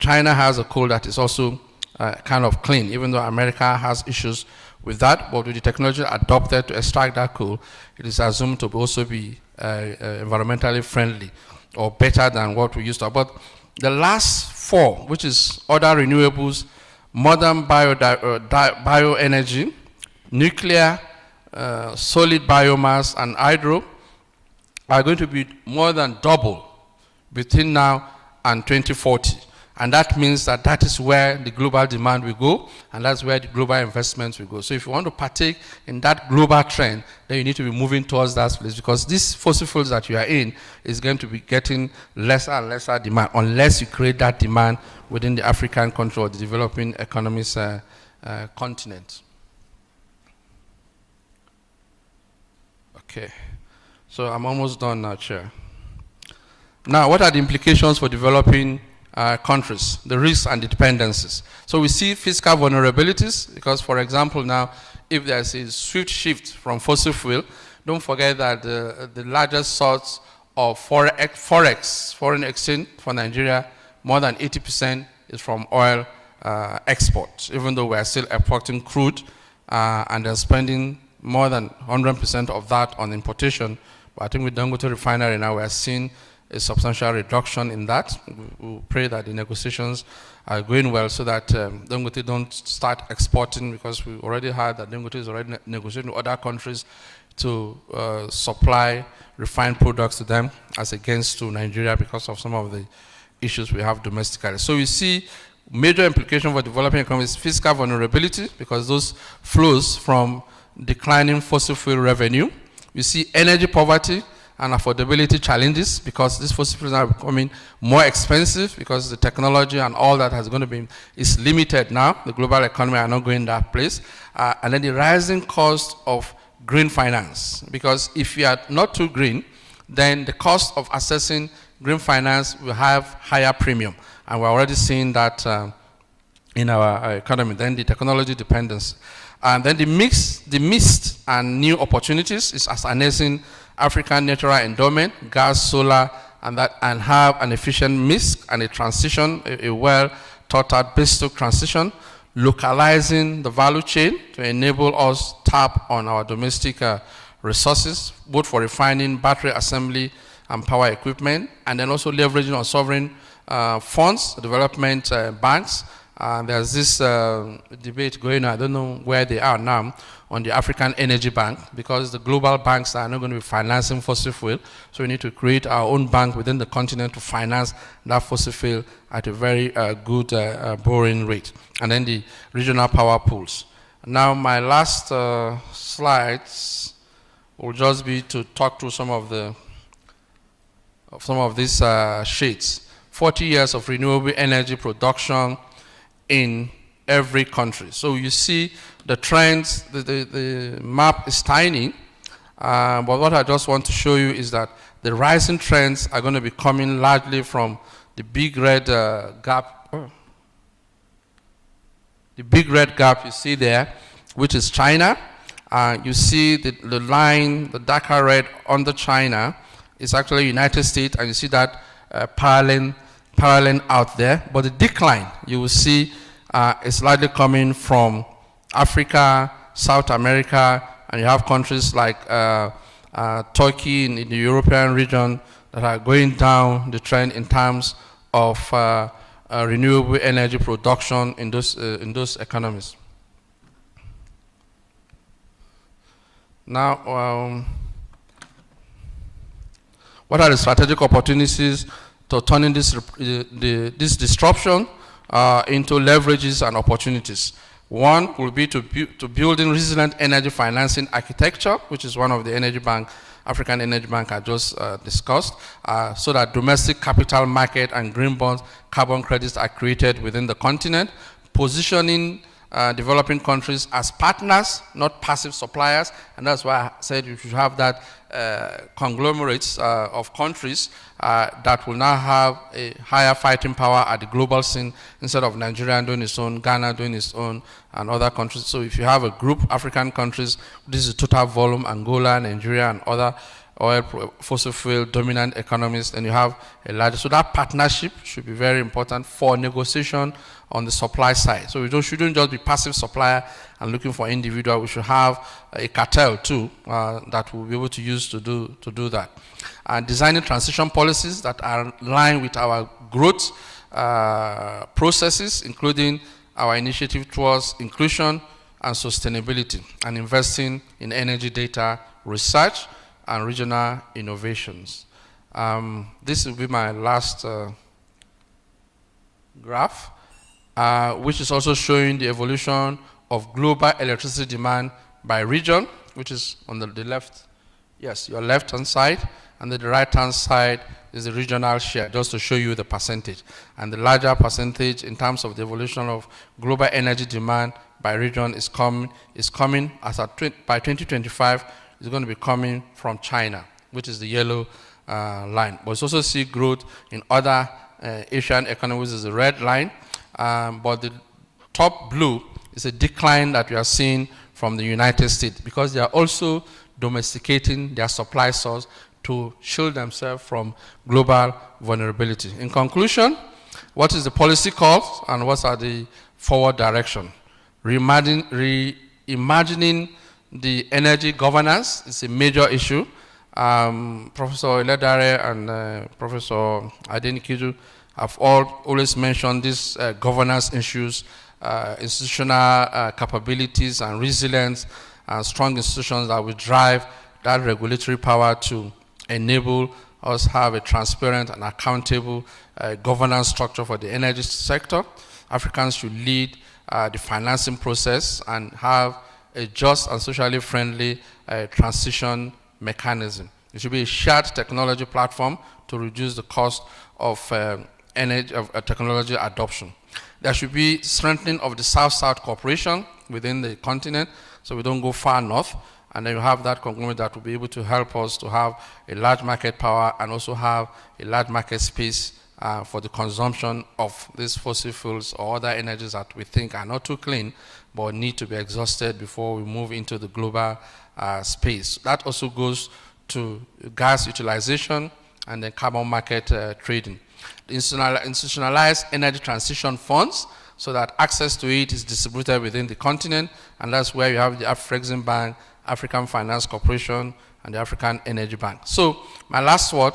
China has a coal that is also kind of clean, even though America has issues with that. But with the technology adopted to extract that coal, it is assumed to also be environmentally friendly or better than what we used to. But the last four, which is other renewables, modern bioenergy, nuclear, solid biomass, and hydro, are going to be more than double between now and 2040. And that means that that is where the global demand will go, and that's where the global investments will go. So if you want to partake in that global trend, then you need to be moving towards that place, because these fossil fuels that you are in is going to be getting lesser and lesser demand unless you create that demand within the African country or the developing economies continent. Okay, so I'm almost done now, Chair. Now, what are the implications for developing countries, the risks and the dependencies? So we see fiscal vulnerabilities, because, for example, now, if there's a swift shift from fossil fuel, don't forget that the largest source of forex, foreign exchange for Nigeria, more than 80% is from oil exports, even though we are still exporting crude and they're spending more than 100% of that on importation. But I think with Dangote refinery now, we are seeing a substantial reduction in that. We pray that the negotiations are going well so that Dangote don't start exporting, because we already heard that Dangote is already negotiating with other countries to supply refined products to them as against to Nigeria because of some of the issues we have domestically. So we see major implication for developing economies, fiscal vulnerability, because those flows from declining fossil fuel revenue. We see energy poverty and affordability challenges, because these fossil fuels are becoming more expensive because the technology and all that has going to be is limited now. The global economy are not going that place. And then the rising cost of green finance, because if you are not too green, then the cost of accessing green finance will have higher premium. And we're already seeing that in our economy. Then the technology dependence. And then the mixed and new opportunities is as harnessing African natural endowment, gas, solar, and have an efficient mix and a transition, a well thought out bespoke transition, localizing the value chain to enable us tap on our domestic resources, both for refining, battery assembly, and power equipment, and then also leveraging on sovereign funds, development banks. There's this debate going on, I don't know where they are now, on the African Energy Bank, because the global banks are not going to be financing fossil fuel, so we need to create our own bank within the continent to finance that fossil fuel at a very good borrowing rate. And then the regional power pools. Now my last slides will just be to talk through some of these sheets. 40 years of renewable energy production in every country. So you see the trends, the map is tiny, but what I just want to show you is that the rising trends are going to be coming largely from the big red gap. The big red gap you see there, which is China. You see the line, the darker red under China is actually United States, and you see that paralleling out there. But the decline you will see is largely coming from Africa, South America, and you have countries like Turkey in the European region that are going down the trend in terms of renewable energy production in those economies. Now, what are the strategic opportunities to turning this disruption into leverages and opportunities? One will be to building resilient energy financing architecture, which is one of the Energy Bank, African Energy Bank I just discussed, so that domestic capital market and green bonds, carbon credits are created within the continent, positioning developing countries as partners, not passive suppliers, and that's why I said you should have that conglomerates of countries that will now have a higher fighting power at the global scene instead of Nigeria doing its own, Ghana doing its own, and other countries. So if you have a group, African countries, this is total volume, Angola, Nigeria, and other fossil fuel dominant economies, and you have a larger. So that partnership should be very important for negotiation on the supply side. So we shouldn't just be passive supplier and looking for individual. We should have a cartel too that we'll be able to use to do that. And designing transition policies that are in line with our growth processes, including our initiative towards inclusion and sustainability, and investing in energy data research and regional innovations. This will be my last graph, which is also showing the evolution of global electricity demand by region, which is on the left, yes, your left-hand side, and then the right-hand side is the regional share, just to show you the percentage. And the larger percentage in terms of the evolution of global energy demand by region is coming as by 2025, is going to be coming from China, which is the yellow line. But we also see growth in other Asian economies, is the red line. But the top blue is a decline that we are seeing from the United States, because they are also domesticating their supply source to shield themselves from global vulnerability. In conclusion, what is the policy call and what are the forward direction? Reimagining the energy governance is a major issue. Professor Iledare and Professor Adenikiju have always mentioned these governance issues, institutional capabilities and resilience, and strong institutions that will drive that regulatory power to enable us have a transparent and accountable governance structure for the energy sector. Africans should lead the financing process and have a just and socially friendly transition mechanism. It should be a shared technology platform to reduce the cost of technology adoption. There should be strengthening of the South-South cooperation within the continent, so we don't go far north. And then you have that conglomerate that will be able to help us to have a large market power and also have a large market space for the consumption of these fossil fuels or other energies that we think are not too clean, but need to be exhausted before we move into the global space. That also goes to gas utilization and then carbon market trading. The institutionalized energy transition funds, so that access to it is distributed within the continent, and that's where you have the Afrexim Bank, African Finance Corporation, and the African Energy Bank. So my last word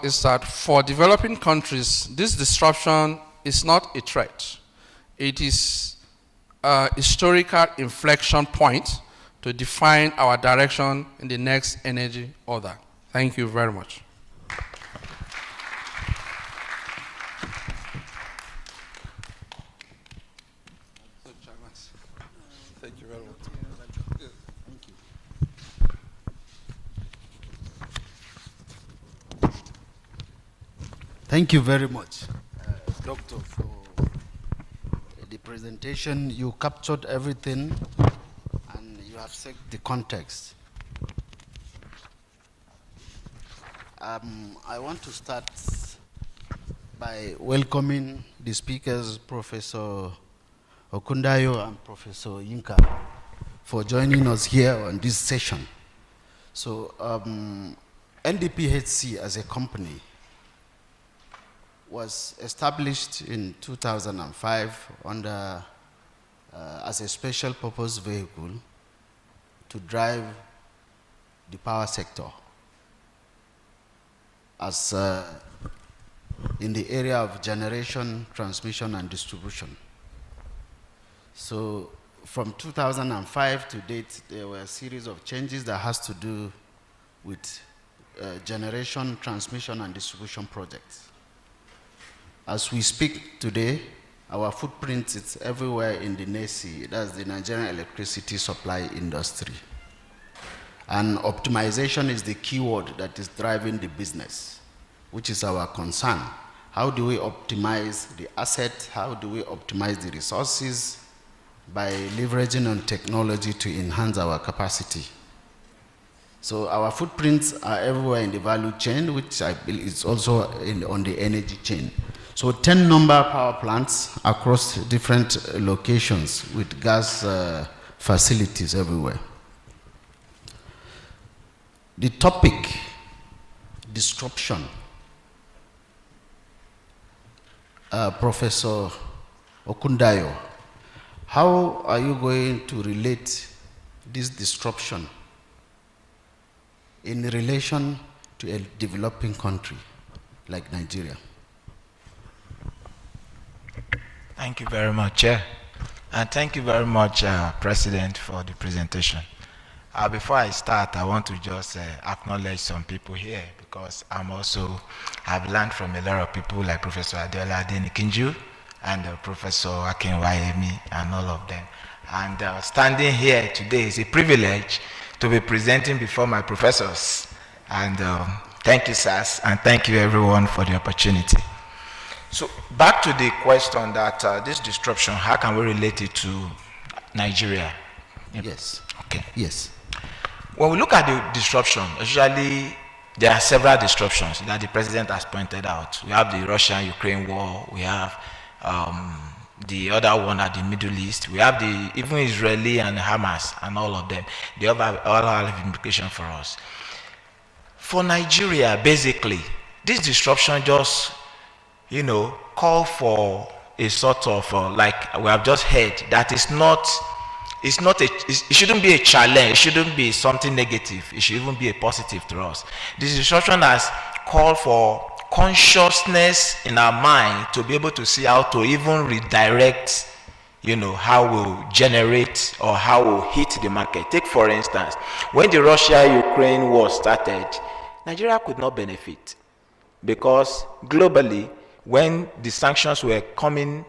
is that for developing countries, this disruption is not a threat. It is a historical inflection point to define our direction in the next energy order. Thank you very much. Thank you very much. Thank you very much, Doctor, for the presentation. You captured everything and you have set the context. I want to start by welcoming the speakers, Professor Okundayo and Professor Yinka, for joining us here on this session. So NDPHC as a company was established in 2005 under as a special purpose vehicle to drive the power sector as in the area of generation, transmission, and distribution. So from 2005 to date, there were a series of changes that has to do with generation, transmission, and distribution projects. As we speak today, our footprint is everywhere in the NAEE, that's the Nigerian electricity supply industry. And optimization is the keyword that is driving the business, which is our concern. How do we optimize the asset? How do we optimize the resources? By leveraging on technology to enhance our capacity. So our footprints are everywhere in the value chain, which I believe is also on the energy chain. So 10 number power plants across different locations with gas facilities everywhere. The topic, disruption. Professor Okundayo, how are you going to relate this disruption in relation to a developing country like Nigeria? Thank you very much, Chair. And thank you very much, President, for the presentation. Before I start, I want to just acknowledge some people here, because I've learned from a lot of people like Professor Adeola Adenikinju and Professor Akinwayemi and all of them. And standing here today is a privilege to be presenting before my professors. And thank you, sirs, and thank you everyone for the opportunity. So back to the question that this disruption, how can we relate it to Nigeria? Yes. Okay. Yes. When we look at the disruption, usually there are several disruptions that the president has pointed out. We have the Russia-Ukraine war, we have the other one at the Middle East, we have the even Israeli and Hamas and all of them. They all have implications for us. For Nigeria, basically, this disruption just, call for a sort of, like we have just heard, that it shouldn't be a challenge, it shouldn't be something negative, it should even be a positive to us. This disruption has called for consciousness in our mind to be able to see how to even redirect, how we'll generate or how we'll hit the market. Take for instance, when the Russia-Ukraine war started, Nigeria could not benefit, because globally, when the sanctions were coming,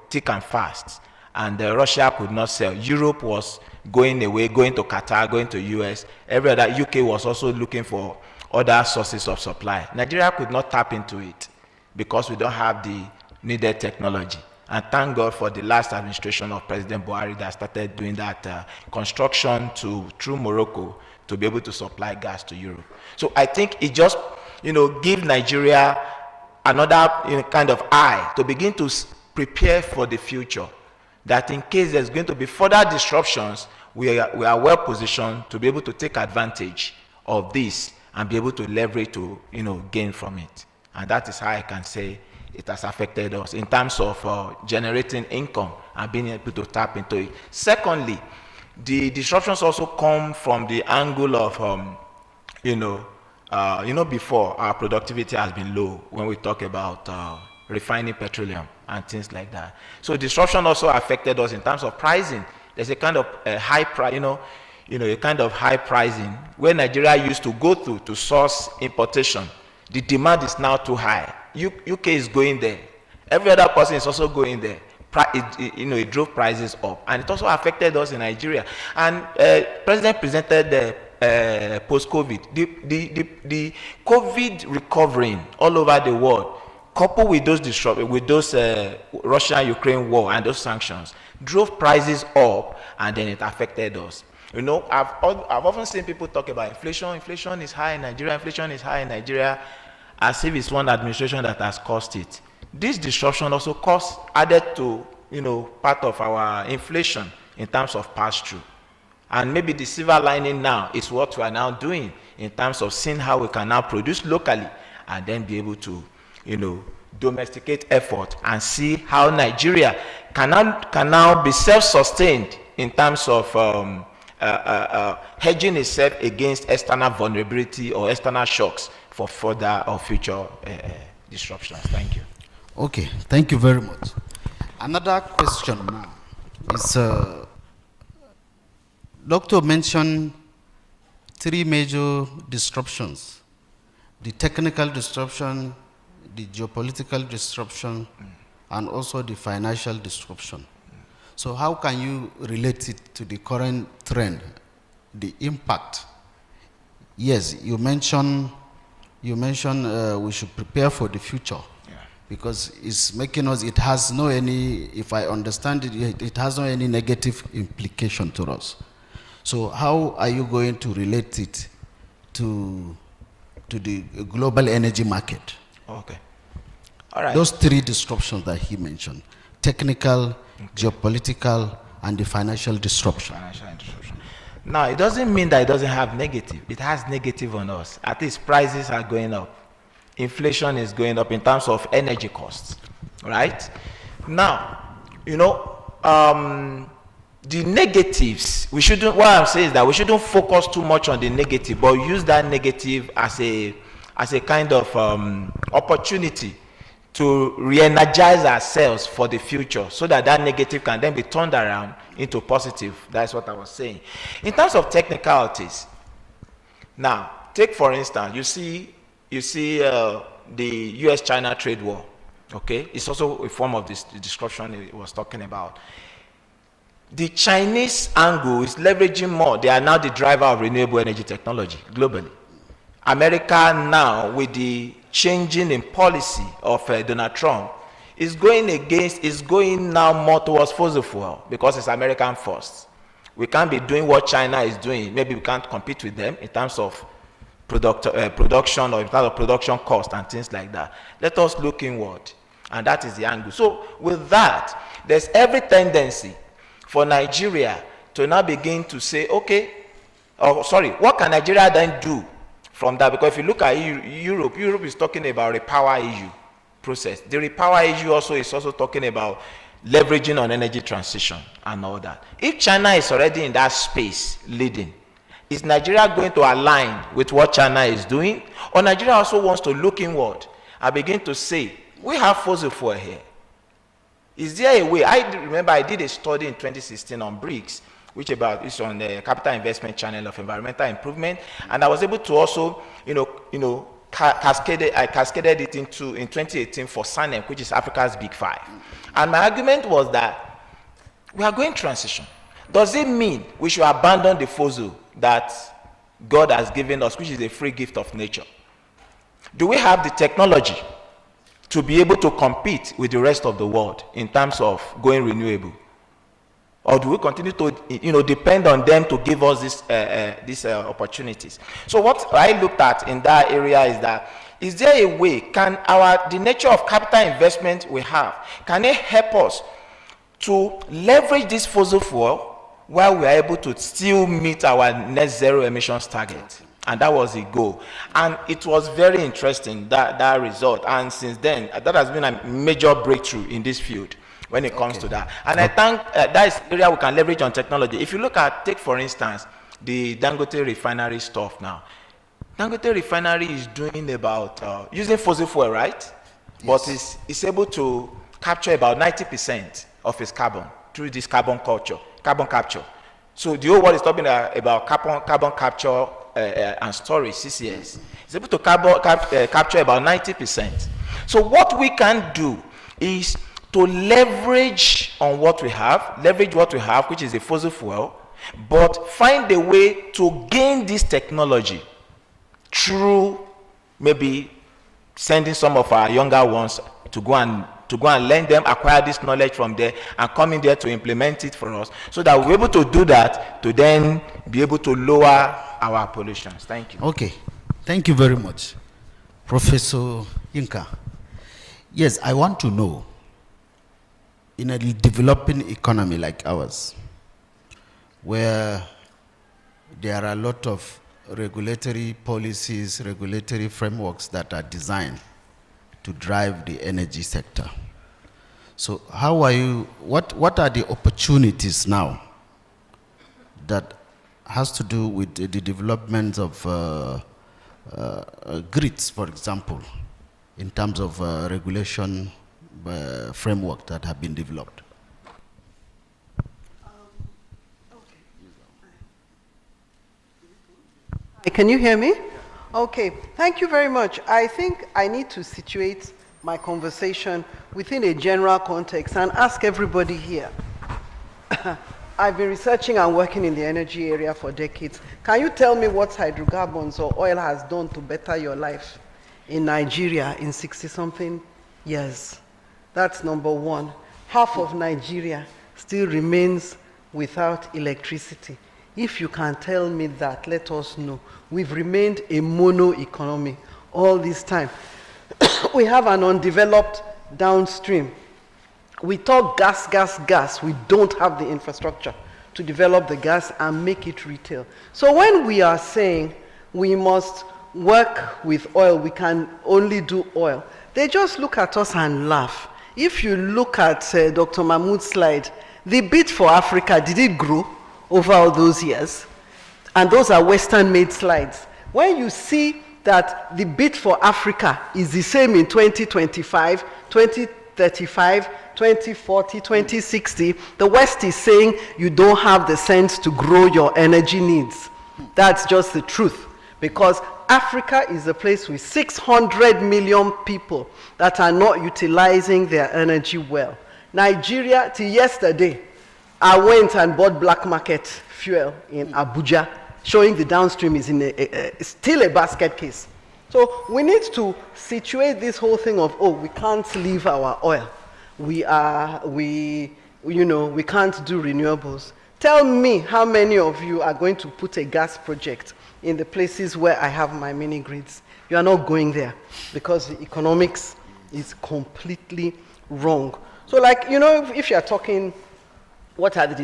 thick and fast, and Russia could not sell, Europe was going away, going to Qatar, going to US, every other, UK was also looking for other sources of supply. Nigeria could not tap into it because we don't have the needed technology. And thank God for the last administration of President Buhari that started doing that construction through Morocco to be able to supply gas to Europe. So I think it just, give Nigeria another kind of eye to begin to prepare for the future, that in case there's going to be further disruptions, we are well positioned to be able to take advantage of this and be able to leverage to gain from it. And that is how I can say it has affected us in terms of generating income and being able to tap into it. Secondly, the disruptions also come from the angle of before, our productivity has been low when we talk about refining petroleum and things like that. So disruption also affected us in terms of pricing. There's a kind of high price, a kind of high pricing where Nigeria used to go to source importation. The demand is now too high. UK is going there. Every other person is also going there. It drove prices up, and it also affected us in Nigeria. And President presented the post-COVID, the COVID recovering all over the world, coupled with those Russia-Ukraine war and those sanctions, drove prices up, and then it affected us. I've often seen people talk about inflation. Inflation is high in Nigeria. Inflation is high in Nigeria, as if it's one administration that has caused it. This disruption also added to part of our inflation in terms of pass-through. And maybe the silver lining now is what we are now doing in terms of seeing how we can now produce locally and then be able to domesticate effort and see how Nigeria can now be self-sustained in terms of hedging itself against external vulnerability or external shocks for further or future disruptions. Thank you. Okay, thank you very much. Another question now is, Doctor mentioned three major disruptions: the technical disruption, the geopolitical disruption, and also the financial disruption. So how can you relate it to the current trend, the impact? Yes, you mentioned we should prepare for the future, because it's making us, it has no any, if I understand it, it has no any negative implication to us. So how are you going to relate it to the global energy market? Okay. All right. Those three disruptions that he mentioned: technical, geopolitical, and the financial disruption. Now, it doesn't mean that it doesn't have negative. It has negative on us. At least prices are going up. Inflation is going up in terms of energy costs, right? Now, you know, the negatives, we shouldn't, what I'm saying is that we shouldn't focus too much on the negative, but use that negative as a kind of opportunity to re-energize ourselves for the future, so that that negative can then be turned around into positive. That's what I was saying. In terms of technicalities, now, take for instance, you see the US-China trade war, okay? It's also a form of this disruption he was talking about. The Chinese angle is leveraging more. They are now the driver of renewable energy technology globally. America now, with the changing in policy of Donald Trump, is going now more towards fossil fuel because it's American first. We can't be doing what China is doing. Maybe we can't compete with them in terms of production or in terms of production cost and things like that. Let us look inward, and that is the angle. So with that, there's every tendency for Nigeria to now begin to say, okay, what can Nigeria then do from that? Because if you look at Europe is talking about Repower EU process. The Repower EU is also talking about leveraging on energy transition and all that. If China is already in that space leading, is Nigeria going to align with what China is doing? Or Nigeria also wants to look inward and begin to say, we have fossil fuel here. Is there a way? I remember I did a study in 2016 on BRICS, which is on the Capital Investment Channel of Environmental Improvement, and I was able to also, I cascaded it in 2018 for SANEM, which is Africa's Big Five. And my argument was that we are going transition. Does it mean we should abandon the fossil that God has given us, which is a free gift of nature? Do we have the technology to be able to compete with the rest of the world in terms of going renewable? Or do we continue to depend on them to give us these opportunities? So what I looked at in that area is that, is there a way, can the nature of capital investment we have, can it help us to leverage this fossil fuel while we are able to still meet our net zero emissions target? And that was the goal. And it was very interesting, that result. And since then, that has been a major breakthrough in this field when it comes to that. And I think that is the area we can leverage on technology. If you look at, take for instance, the Dangote refinery stuff now. Dangote refinery is doing about, using fossil fuel, right? Yes. But it's able to capture about 90% of its carbon through this carbon capture. So the whole world is talking about carbon capture and storage, CCS. It's able to capture about 90%. So what we can do is to leverage what we have, which is a fossil fuel, but find a way to gain this technology through maybe sending some of our younger ones to go and learn them, acquire this knowledge from there, and come in there to implement it for us, so that we're able to do that, to then be able to lower our pollutions. Thank you. Okay, thank you very much, Professor Yinka. Yes, I want to know, in a developing economy like ours, where there are a lot of regulatory policies, regulatory frameworks that are designed to drive the energy sector. So how are you, what are the opportunities now that has to do with the development of grids, for example, in terms of regulation framework that have been developed? Can you hear me? Okay, thank you very much. I think I need to situate my conversation within a general context and ask everybody here. I've been researching and working in the energy area for decades. Can you tell me what hydrocarbons or oil has done to better your life in Nigeria in 60-something years? That's number one. Half of Nigeria still remains without electricity. If you can tell me that, let us know. We've remained a mono economy all this time. We have an undeveloped downstream. We talk gas, gas, gas. We don't have the infrastructure to develop the gas and make it retail. So when we are saying we must work with oil, we can only do oil, they just look at us and laugh. If you look at Dr. Mahmoud's slide, the bid for Africa, did it grow over all those years? And those are Western-made slides. When you see that the bid for Africa is the same in 2025, 2035, 2040, 2060, the West is saying you don't have the sense to grow your energy needs. That's just the truth. Because Africa is a place with 600 million people that are not utilizing their energy well. Nigeria, till yesterday, I went and bought black market fuel in Abuja, showing the downstream is in still a basket case. So we need to situate this whole thing of, oh, we can't leave our oil. We can't do renewables. Tell me how many of you are going to put a gas project in the places where I have my mini grids. You are not going there because the economics is completely wrong. So like, if you're talking, what are the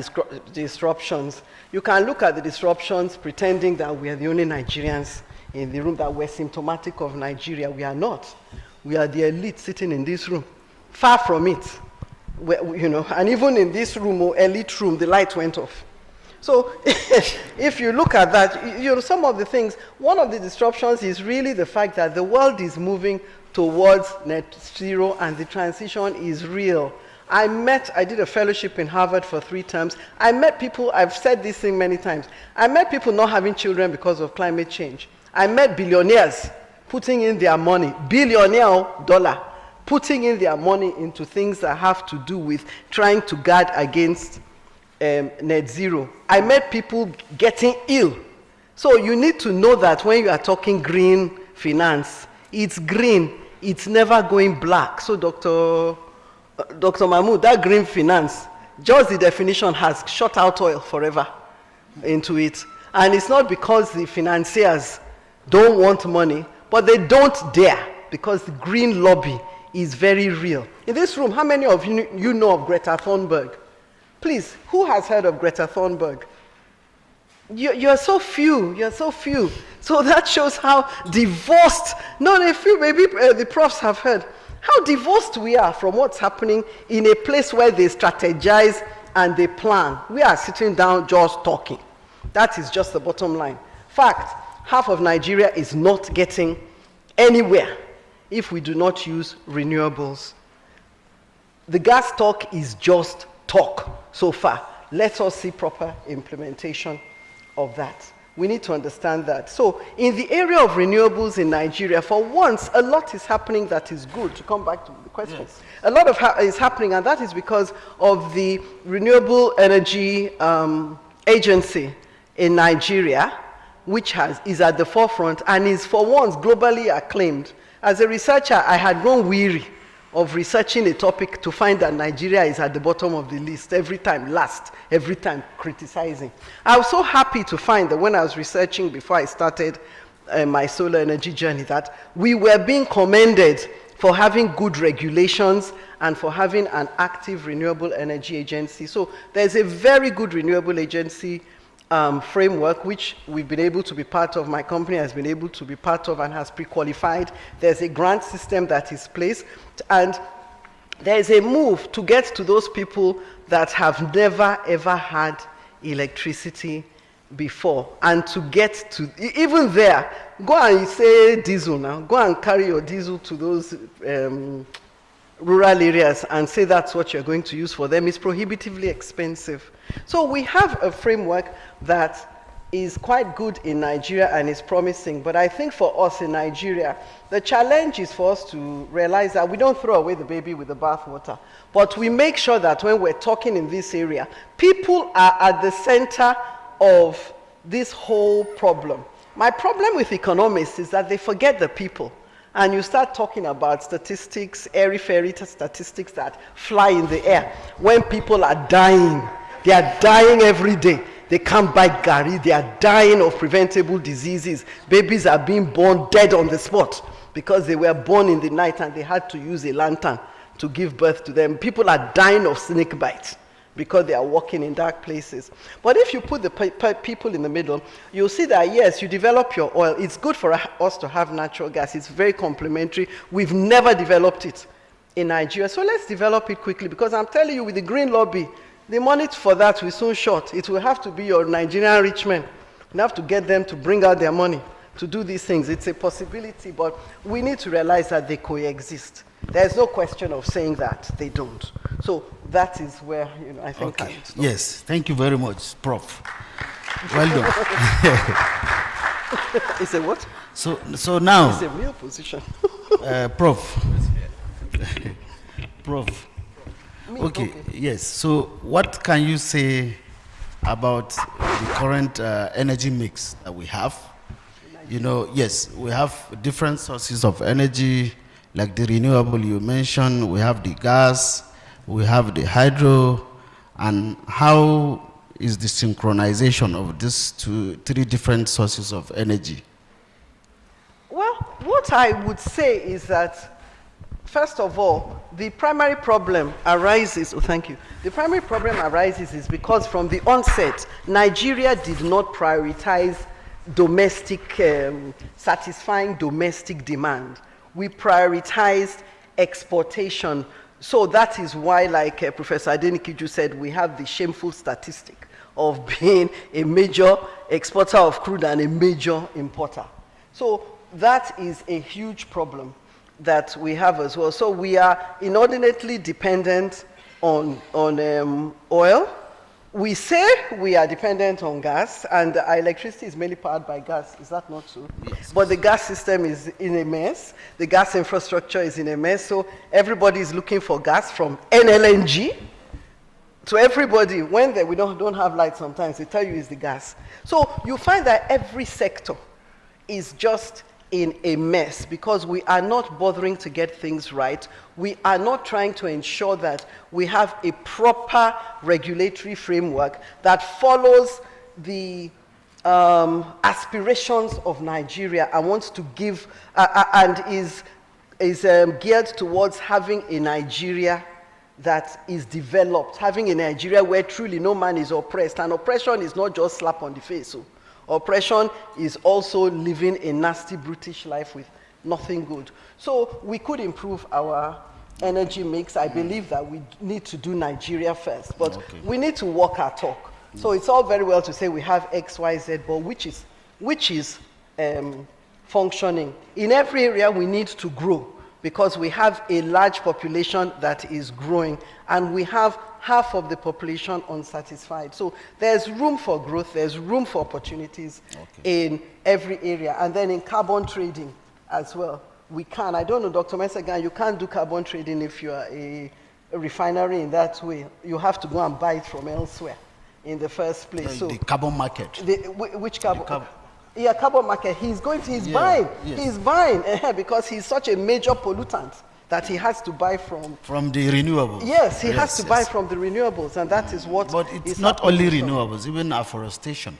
disruptions? You can look at the disruptions pretending that we are the only Nigerians in the room, that we're symptomatic of Nigeria. We are not. We are the elite sitting in this room. Far from it. And even in this room, or elite room, the light went off. So if you look at that, some of the things, one of the disruptions is really the fact that the world is moving towards net zero and the transition is real. I did a fellowship in Harvard for 3 terms. I met people, I've said this thing many times, I met people not having children because of climate change. I met billionaires putting in their money, billionaire dollar, putting in their money into things that have to do with trying to guard against net zero. I met people getting ill. So you need to know that when you are talking green finance, it's green, it's never going black. So Dr. Mahmoud, that green finance, just the definition has shut out oil forever into it. And it's not because the financiers don't want money, but they don't dare, because the green lobby is very real. In this room, how many of you know of Greta Thunberg? Please, who has heard of Greta Thunberg? You're so few, So that shows how divorced, not a few, maybe the profs have heard, how divorced we are from what's happening in a place where they strategize and they plan. We are sitting down just talking. That is just the bottom line. Fact, half of Nigeria is not getting anywhere if we do not use renewables. The gas talk is just talk so far. Let us see proper implementation of that. We need to understand that. So in the area of renewables in Nigeria, for once, a lot is happening that is good. To come back to the question, yes. A lot is happening, and that is because of the Renewable Energy Agency in Nigeria, which is at the forefront and is for once globally acclaimed. As a researcher, I had grown weary of researching a topic to find that Nigeria is at the bottom of the list every time criticizing. I was so happy to find that when I was researching before I started my solar energy journey, that we were being commended for having good regulations and for having an active renewable energy agency. So there's a very good renewable agency framework, which we've been able to be part of, my company has been able to be part of and has pre-qualified. There's a grant system that is placed, and there's a move to get to those people that have never ever had electricity before, and to get to, even there, go and say diesel now, go and carry your diesel to those rural areas and say that's what you're going to use for them. It's prohibitively expensive. So we have a framework that is quite good in Nigeria and is promising, but I think for us in Nigeria, the challenge is for us to realize that we don't throw away the baby with the bathwater, but we make sure that when we're talking in this area, people are at the center of this whole problem. My problem with economists is that they forget the people. And you start talking about statistics, airy-fairy statistics that fly in the air. When people are dying, they are dying every day. They can't buy gari, they are dying of preventable diseases. Babies are being born dead on the spot because they were born in the night and they had to use a lantern to give birth to them. People are dying of snake bites because they are walking in dark places. But if you put the people in the middle, you'll see that, yes, you develop your oil. It's good for us to have natural gas. It's very complementary. We've never developed it in Nigeria. So let's develop it quickly, because I'm telling you, with the green lobby, the money for that will soon short. It will have to be your Nigerian rich men. You have to get them to bring out their money to do these things. It's a possibility, but we need to realize that they coexist. There's no question of saying that they don't. So that is where, I think I would stop. Yes, thank you very much, Prof. Well done. It's a what? So now, It's a real position. Prof. Prof. Okay, yes. So what can you say about the current energy mix that we have? Yes, we have different sources of energy, like the renewable you mentioned. We have the gas, we have the hydro, and how is the synchronization of these three different sources of energy? Well, what I would say is that, first of all, the primary problem arises, the primary problem arises is because from the onset, Nigeria did not prioritize satisfying domestic demand. We prioritized exportation. So that is why, like Professor Adenikiju said, we have the shameful statistic of being a major exporter of crude and a major importer. So that is a huge problem that we have as well. So we are inordinately dependent on oil. We say we are dependent on gas, and our electricity is mainly powered by gas. Is that not true? Yes. But the gas system is in a mess. The gas infrastructure is in a mess. So everybody is looking for gas, from NLNG to everybody. When we don't have light sometimes, they tell you it's the gas. So you find that every sector is just in a mess because we are not bothering to get things right. We are not trying to ensure that we have a proper regulatory framework that follows the aspirations of Nigeria and wants to give and is geared towards having a Nigeria that is developed, having a Nigeria where truly no man is oppressed. And oppression is not just slap on the face. So oppression is also living a nasty, brutish life with nothing good. So we could improve our energy mix. I believe that we need to do Nigeria first, but we need to walk our talk. So it's all very well to say we have X, Y, Z, but which is functioning. In every area we need to grow because we have a large population that is growing, and we have half of the population unsatisfied. So there's room for growth, there's room for opportunities in every area. And then in carbon trading as well, we can. I don't know, Dr. Mesagan, you can't do carbon trading if you are a refinery in that way. You have to go and buy it from elsewhere in the first place. So the carbon market. Which carbon? Yeah, carbon market. He's buying. Yes. He's buying because he's such a major pollutant that he has to buy from the renewables. Yes, he has to buy from the renewables, and that is what. But it's not only renewables, even afforestation.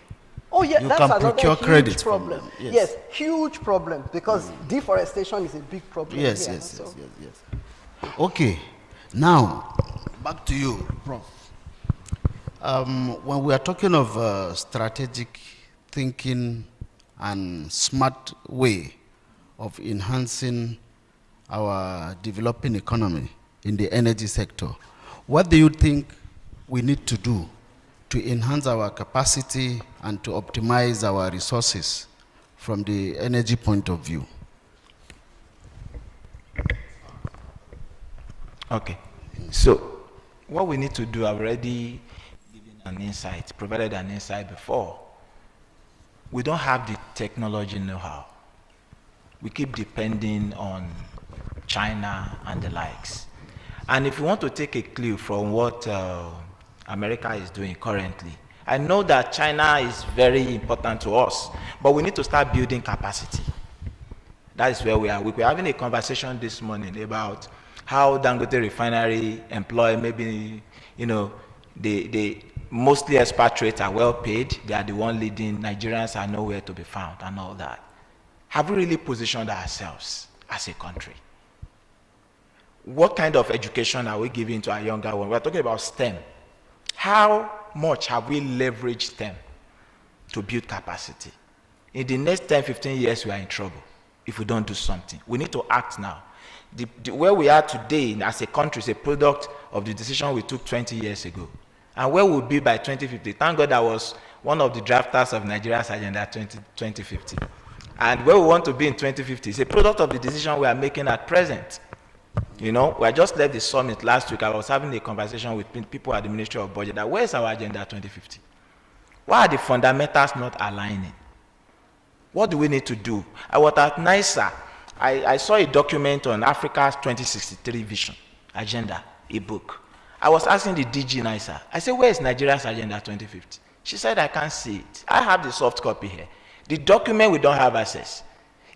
Oh yeah, you that's can another procure huge credits problem. from them. Yes, huge problem, because deforestation is a big problem. Yes, here, yes. Okay, now back to you, Prof. When we are talking of strategic thinking and smart way of enhancing our developing economy in the energy sector, what do you think we need to do to enhance our capacity and to optimize our resources from the energy point of view? Okay, so what we need to do, I've already given an insight, provided an insight before. We don't have the technology know-how. We keep depending on China and the likes. And if you want to take a clue from what America is doing currently, I know that China is very important to us, but we need to start building capacity. That is where we are. We were having a conversation this morning about how Dangote Refinery employ maybe, the mostly expatriates are well paid. They are the one leading. Nigerians are nowhere to be found and all that. Have we really positioned ourselves as a country? what kind of education are we giving to our younger ones? We're talking about STEM. How much have we leveraged them to build capacity? In the next 10, 15 years, we are in trouble if we don't do something. We need to act now. Where we are today as a country is a product of the decision we took 20 years ago. And where we'll be by 2050. Thank God I was one of the drafters of Nigeria's Agenda 2050. And where we want to be in 2050 is a product of the decision we are making at present. You know, we just left the summit last week. I was having a conversation with people at the Ministry of Budget that where's our Agenda 2050? Why are the fundamentals not aligning? What do we need to do? I was at NISA. I saw a document on Africa's 2063 vision agenda, a book. I was asking the DG NISA, I said, where is Nigeria's Agenda 2050? She said, I can't see it. I have the soft copy here. The document, we don't have access.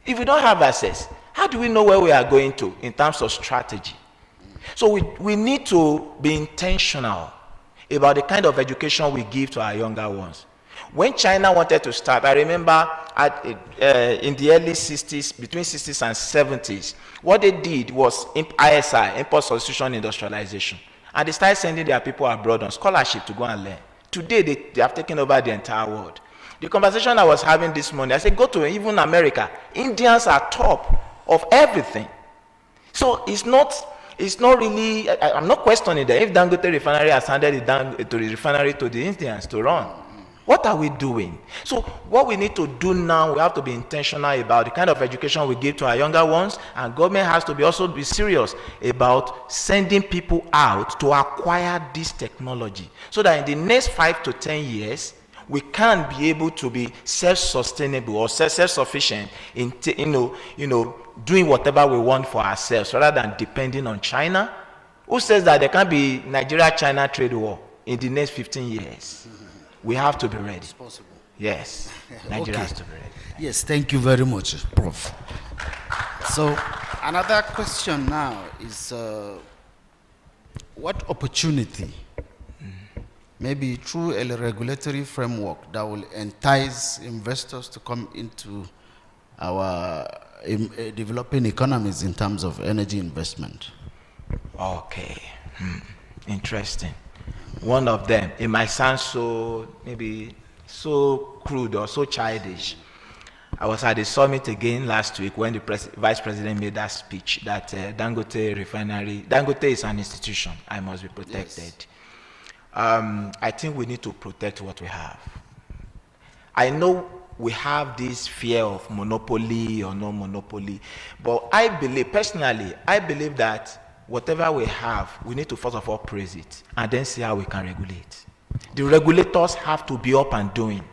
If we don't have access, how do we know where we are going to in terms of strategy? So we need to be intentional about the kind of education we give to our younger ones. When China wanted to start, I remember in the early 60s, between 60s and 70s, what they did was ISI, Import Substitution Industrialization. And they started sending their people abroad on scholarship to go and learn. Today, they have taken over the entire world. The conversation I was having this morning, I said, go to even America. Indians are top of everything. So it's not really, I'm not questioning that. If Dangote refinery has handed the refinery to the Indians to run, what are we doing? So what we need to do now, we have to be intentional about the kind of education we give to our younger ones, and government has to also be serious about sending people out to acquire this technology so that in the next 5 to 10 years, we can be able to be self-sustainable or self-sufficient in doing whatever we want for ourselves rather than depending on China. Who says that there can be Nigeria-China trade war in the next 15 years? We have to be ready. It's possible. Yes, Nigeria has to be ready. Yes, thank you very much, Prof. So another question now is what opportunity, maybe through a regulatory framework that will entice investors to come into our developing economies in terms of energy investment? Okay, interesting. One of them, it might sound maybe so crude or so childish. I was at the summit again last week when the Vice President made that speech that Dangote refinery, Dangote is an institution, I must be protected. Yes. I think we need to protect what we have. I know we have this fear of monopoly or no monopoly, but I believe, personally, that whatever we have, we need to first of all praise it and then see how we can regulate. The regulators have to be up and doing.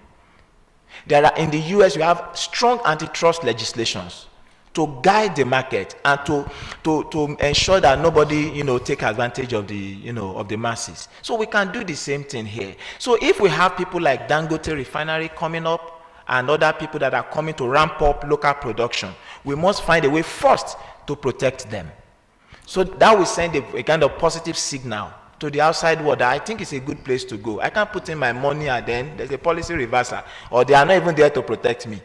In the US, you have strong antitrust legislations to guide the market and to ensure that nobody, take advantage of the masses. So we can do the same thing here. So if we have people like Dangote Refinery coming up and other people that are coming to ramp up local production, we must find a way first to protect them. So that will send a kind of positive signal to the outside world that I think it's a good place to go. I can't put in my money and then there's a policy reversal, or they are not even there to protect me.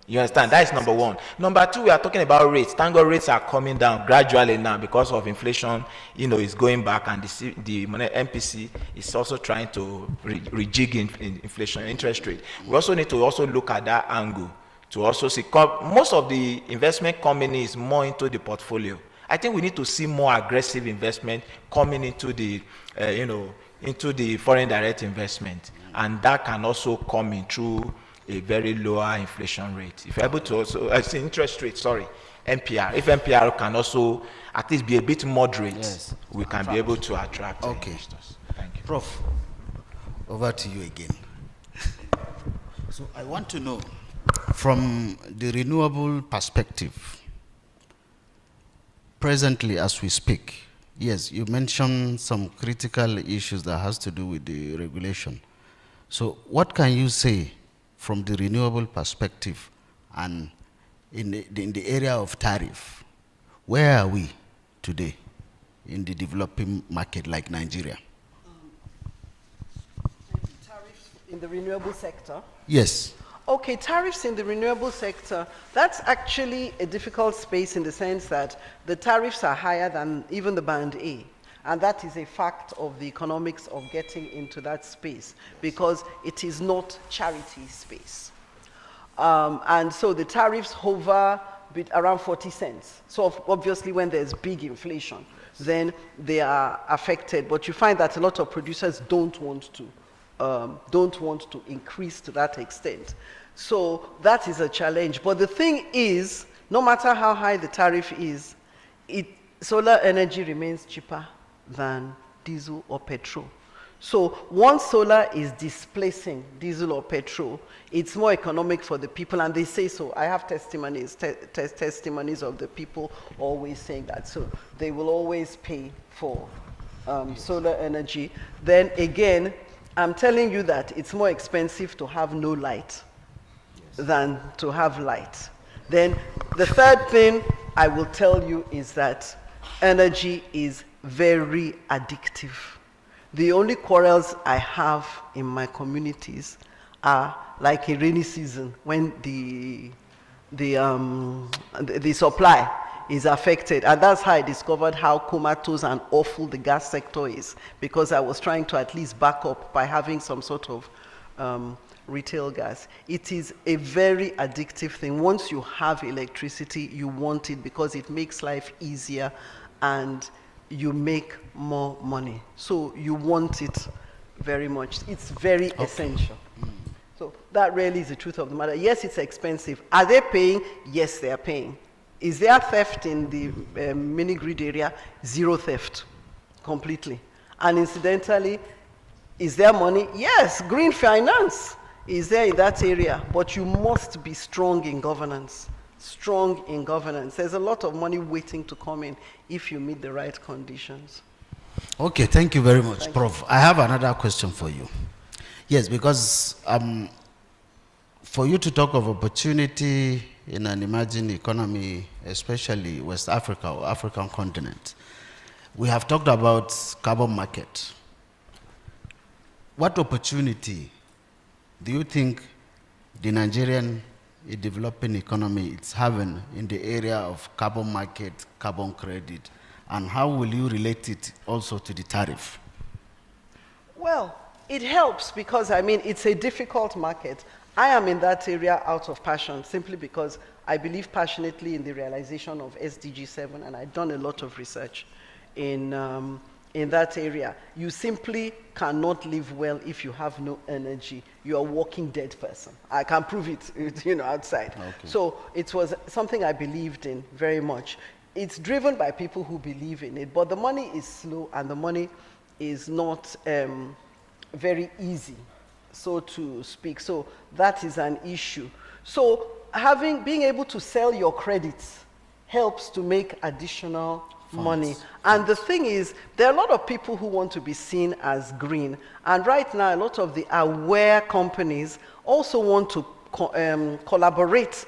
You understand? That is number one. Number two, we are talking about rates. Thank God rates are coming down gradually now because of inflation, is going back, and the MPC is also trying to rejig inflation interest rate. We also need to also look at that angle to also see, most of the investment coming is more into the portfolio. I think we need to see more aggressive investment coming into the, into the foreign direct investment, and that can also come in through a very lower inflation rate. If you're able to also, interest rate, NPR. If NPR can also at least be a bit moderate, yes, we can be able to attract investors. Thank you. Prof, over to you again. So I want to know, from the renewable perspective, presently as we speak, yes, you mentioned some critical issues that has to do with the regulation. So what can you say from the renewable perspective and in the area of tariff? Where are we today in the developing market like Nigeria? Tariffs in the renewable sector? Yes. Okay, tariffs in the renewable sector, that's actually a difficult space in the sense that the tariffs are higher than even the band A. And that is a fact of the economics of getting into that space because it is not charity space. And so the tariffs hover around 40 cents. So obviously when there's big inflation, then they are affected. But you find that a lot of producers don't want to increase to that extent. So that is a challenge. But the thing is, no matter how high the tariff is, solar energy remains cheaper than diesel or petrol. So once solar is displacing diesel or petrol, it's more economic for the people, and they say so. I have testimonies of the people always saying that. So they will always pay for solar energy. Then again, I'm telling you that it's more expensive to have no light than to have light. Then the third thing I will tell you is that energy is very addictive. The only quarrels I have in my communities are like a rainy season when the supply is affected. And that's how I discovered how comatose and awful the gas sector is, because I was trying to at least back up by having some sort of retail gas. It is a very addictive thing. Once you have electricity, you want it because it makes life easier and you make more money. So you want it very much. It's very essential. So that really is the truth of the matter. Yes, it's expensive. Are they paying? Yes, they are paying. Is there theft in the mini grid area? Zero theft, completely. And incidentally, is there money? Yes, green finance is there in that area, but you must be strong in governance. Strong in governance. There's a lot of money waiting to come in if you meet the right conditions. Okay, thank you very much, Prof. I have another question for you. Yes, because for you to talk of opportunity in an emerging economy, especially West Africa or African continent, we have talked about carbon market. What opportunity do you think the Nigerian developing economy is having in the area of carbon market, carbon credit, and how will you relate it also to the tariff? Well, it helps because, I mean, it's a difficult market. I am in that area out of passion, simply because I believe passionately in the realization of SDG 7, and I've done a lot of research in that area. You simply cannot live well if you have no energy. You are a walking dead person. I can prove it, outside. Okay. So it was something I believed in very much. It's driven by people who believe in it, but the money is slow and the money is not very easy, so to speak. So that is an issue. So being able to sell your credits helps to make additional money. And the thing is, there are a lot of people who want to be seen as green. And right now, a lot of the aware companies also want to collaborate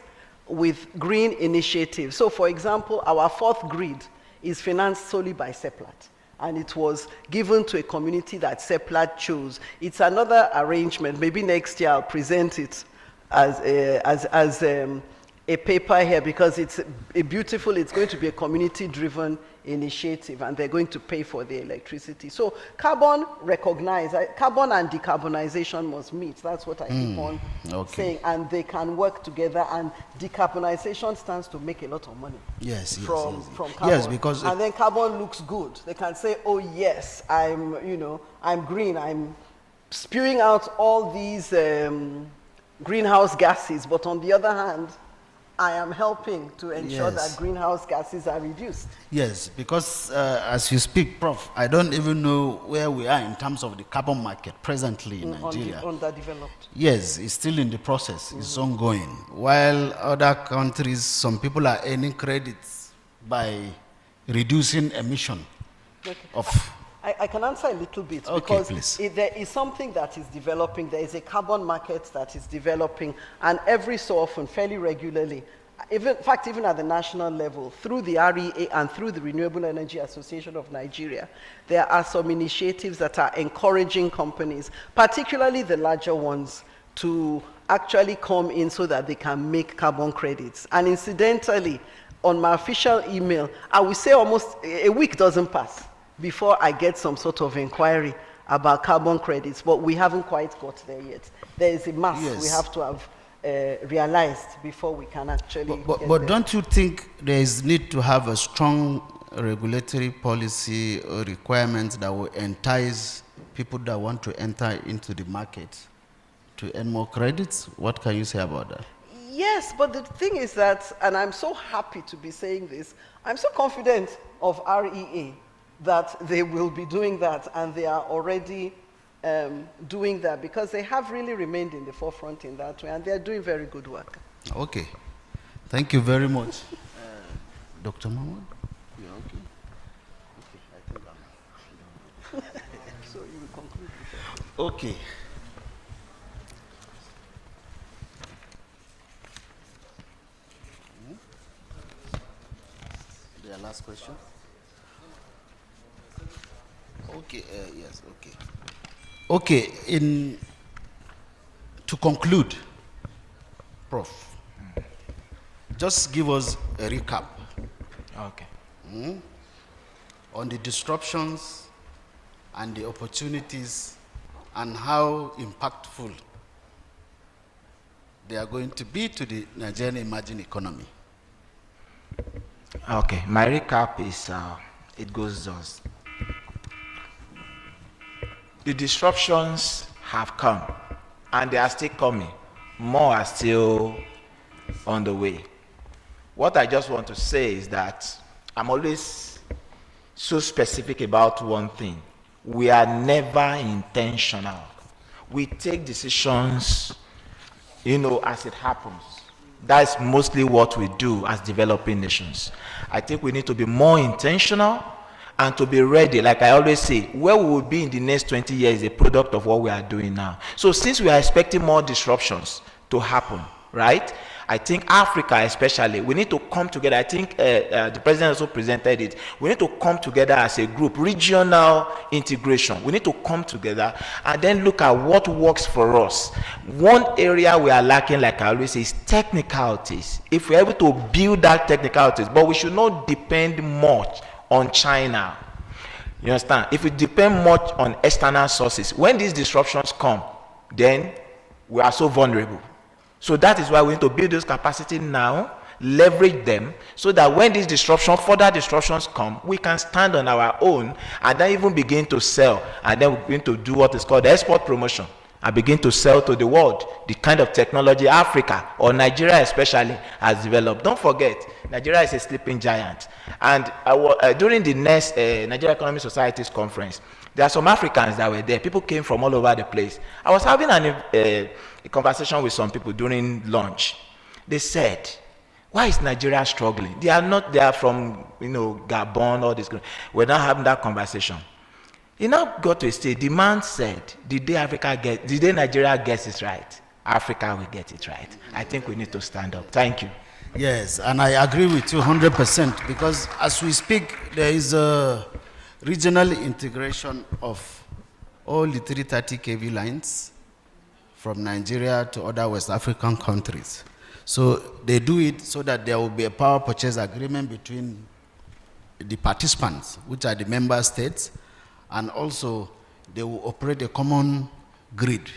with green initiatives. So for example, our fourth grid is financed solely by SEPLAT. And it was given to a community that SEPLAT chose. It's another arrangement. Maybe next year I'll present it as a paper here, because it's it's going to be a community-driven initiative, and they're going to pay for the electricity. So carbon and decarbonization must meet. That's what I keep on saying, and they can work together, and decarbonization stands to make a lot of money. From carbon. Yes, because and then carbon looks good. They can say, oh yes, I'm green, I'm spewing out all these greenhouse gases, but on the other hand, I am helping to ensure that greenhouse gases are reduced. Yes, because as you speak, Prof, I don't even know where we are in terms of the carbon market presently in Nigeria. Underdeveloped. Yes, it's still in the process. It's ongoing. While other countries, some people are earning credits by reducing emission of... I can answer a little bit, because there is something that is developing. There is a carbon market that is developing, and every so often, fairly regularly, in fact, even at the national level, through the REA and through the Renewable Energy Association of Nigeria, there are some initiatives that are encouraging companies, particularly the larger ones, to actually come in so that they can make carbon credits. And incidentally, on my official email, I will say almost a week doesn't pass before I get some sort of inquiry about carbon credits, but we haven't quite got there yet. There is a mass we have to have realized before we can actually But there. don't you think there is need to have a strong regulatory policy or requirements that will entice people that want to enter into the market to earn more credits? What can you say about that? Yes, but the thing is that, and I'm so happy to be saying this, I'm so confident of REA that they will be doing that, and they are already doing that, because they have really remained in the forefront in that way, and they're doing very good work. Okay. Thank you very much. Dr. Mahmoud? Yeah, okay. Okay, I think I'm So you will conclude. okay. Their last question? Okay, yes, okay. Okay, to conclude, Prof, just give us a recap Okay. on the disruptions and the opportunities and how impactful they are going to be to the Nigerian emerging economy. Okay, my recap is, it goes thus. The disruptions have come, and they are still coming. More are still on the way. What I just want to say is that I'm always so specific about one thing. We are never intentional. We take decisions, as it happens. That's mostly what we do as developing nations. I think we need to be more intentional and to be ready. Like I always say, where we will be in the next 20 years is a product of what we are doing now. So since we are expecting more disruptions to happen, right? I think Africa especially, we need to come together. I think the president also presented it. We need to come together as a group, regional integration. We need to come together and then look at what works for us. One area we are lacking, like I always say, is technicalities. If we're able to build that technicalities, but we should not depend much on China. You understand? If we depend much on external sources, when these disruptions come, then we are so vulnerable. So that is why we need to build those capacity now, leverage them, so that when these further disruptions come, we can stand on our own and then even begin to sell, and then we begin to do what is called export promotion and begin to sell to the world the kind of technology Africa, or Nigeria especially, has developed. Don't forget, Nigeria is a sleeping giant. And during the next Nigeria Economic Societies conference, there are some Africans that were there. People came from all over the place. I was having a conversation with some people during lunch. They said, why is Nigeria struggling? They are from, Gabon, all this. We're not having that conversation. It now got to a stage, the man said, the day Nigeria gets it right, Africa will get it right. I think we need to stand up. Thank you. Yes, and I agree with you 100%, because as we speak, there is a regional integration of all the 330 kV lines from Nigeria to other West African countries. So they do it so that there will be a power purchase agreement between the participants, which are the member states, and also they will operate a common grid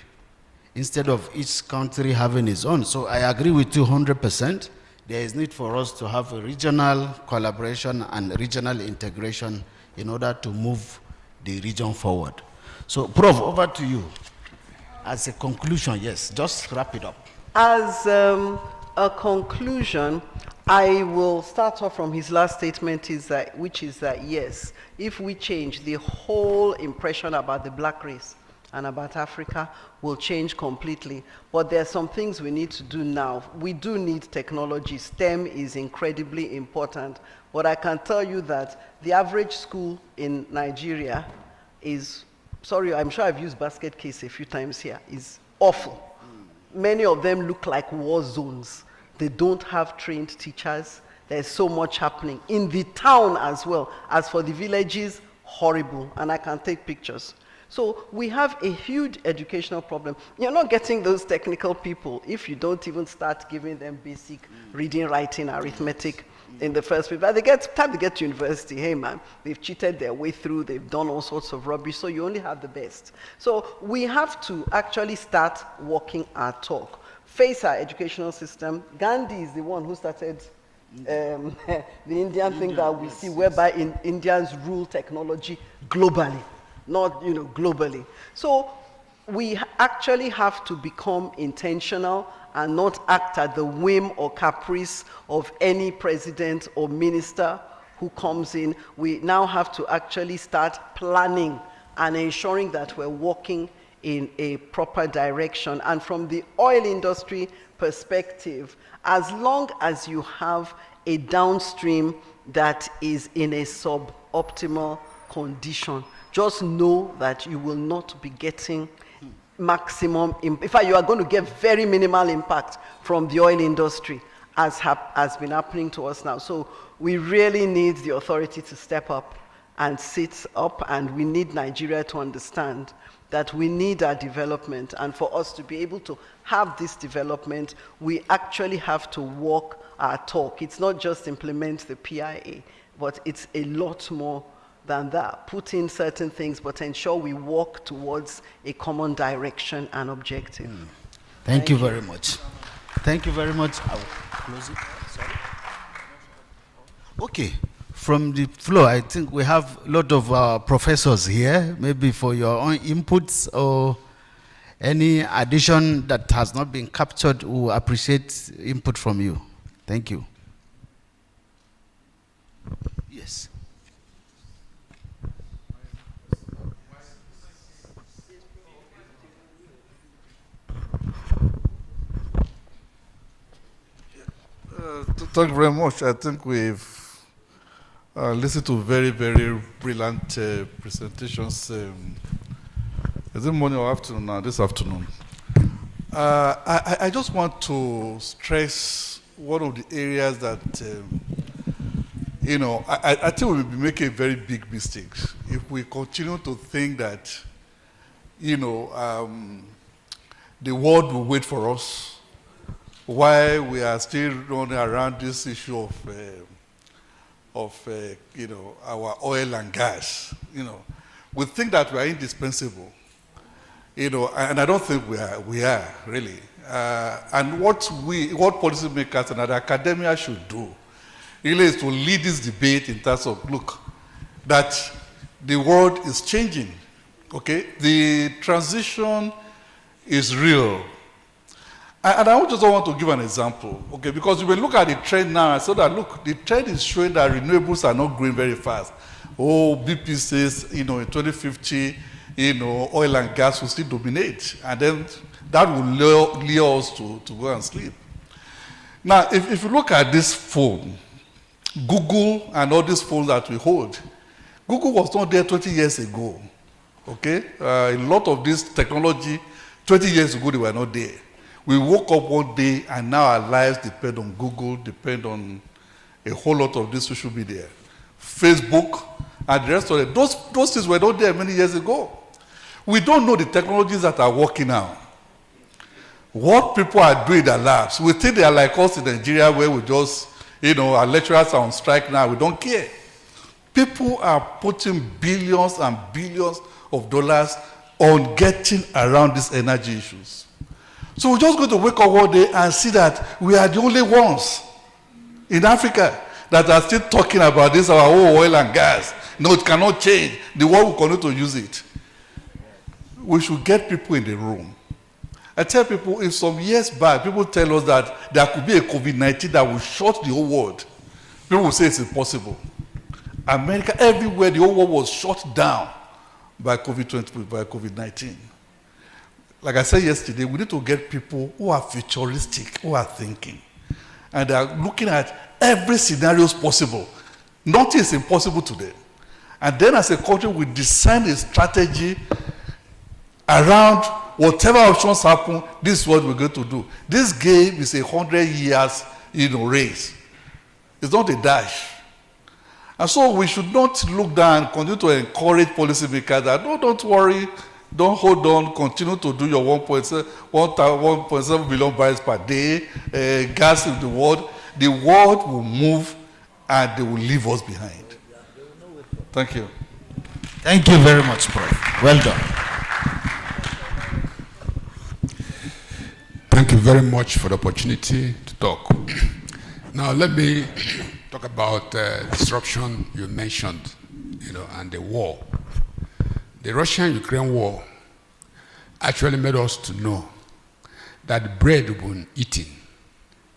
instead of each country having its own. So I agree with you 100%. There is need for us to have a regional collaboration and regional integration in order to move the region forward. So, Prof, over to you. As a conclusion, yes, just wrap it up. As a conclusion, I will start off from his last statement, which is that yes, if we change, the whole impression about the black race and about Africa will change completely. But there are some things we need to do now. We do need technology. STEM is incredibly important. But I can tell you that the average school in Nigeria is, sorry, I'm sure I've used basket case a few times here, is awful. Many of them look like war zones. They don't have trained teachers. There's so much happening in the town as well. As for the villages, horrible, and I can take pictures. So we have a huge educational problem. You're not getting those technical people if you don't even start giving them basic reading, writing, arithmetic in the first place. But time they get to university, hey man, they've cheated their way through, they've done all sorts of rubbish, so you only have the best. So we have to actually start walking our talk. Face our educational system. Gandhi is the one who started the Indian thing that we see, whereby Indians rule technology globally, not globally. So we actually have to become intentional and not act at the whim or caprice of any president or minister who comes in. We now have to actually start planning and ensuring that we're walking in a proper direction. And from the oil industry perspective, as long as you have a downstream that is in a suboptimal condition, just know that you will not be getting maximum, in fact, you are going to get very minimal impact from the oil industry, as has been happening to us now. So we really need the authority to step up and sit up, and we need Nigeria to understand that we need our development, and for us to be able to have this development, we actually have to walk our talk. It's not just implement the PIA, but it's a lot more than that. Put in certain things, but ensure we walk towards a common direction and objective. Thank you very much. Thank you very much. I will close it. Sorry. Okay. From the floor, I think we have a lot of professors here, maybe for your own inputs or any addition that has not been captured. We appreciate input from you. Thank you. Yes. Thank you very much. I think we've listened to very, very brilliant presentations. Is it morning or afternoon now? This afternoon. I just want to stress one of the areas that, I think we'll be making a very big mistake if we continue to think that, the world will wait for us while we are still running around this issue of our oil and gas. We think that we are indispensable, and I don't think we are really. And what policymakers and academia should do really is to lead this debate in terms of, look, that the world is changing, okay? The transition is real. And I just want to give an example, okay? Because if we look at the trend now, I saw that, look, the trend is showing that renewables are not growing very fast. BP says, in 2050, oil and gas will still dominate. And then that will lure us to go and sleep. Now, if you look at this phone, Google and all these phones that we hold, Google was not there 20 years ago, okay? A lot of this technology, 20 years ago, they were not there. We woke up one day and now our lives depend on Google, depend on a whole lot of this social media. Facebook and the rest of it. Those things were not there many years ago. We don't know the technologies that are working now. What people are doing in their labs, we think they are like us in Nigeria where we just, our lecturers are on strike now, we don't care. People are putting billions and billions of dollars on getting around these energy issues. So we're just going to wake up one day and see that we are the only ones in Africa that are still talking about this, our own oil and gas. No, it cannot change. The world will continue to use it. We should get people in the room. I tell people, if some years back, people tell us that there could be a COVID-19 that will shut the whole world, people will say it's impossible. America, everywhere, the whole world was shut down by COVID-19. Like I said yesterday, we need to get people who are futuristic, who are thinking. And they are looking at every scenario possible. Nothing is impossible today. And then as a country, we design a strategy around whatever options happen, this is what we're going to do. This game is 100 years, race. It's not a dash. And so we should not look down and continue to encourage policymakers that, no, don't worry, don't hold on, continue to do your 1.7 billion barrels per day, gas in the world. The world will move and they will leave us behind. Thank you. Thank you very much, Prof. Well done. Thank you very much for the opportunity to talk. Now let me talk about disruption you mentioned, and the war. The Russian-Ukraine war actually made us to know that the bread we've been eating,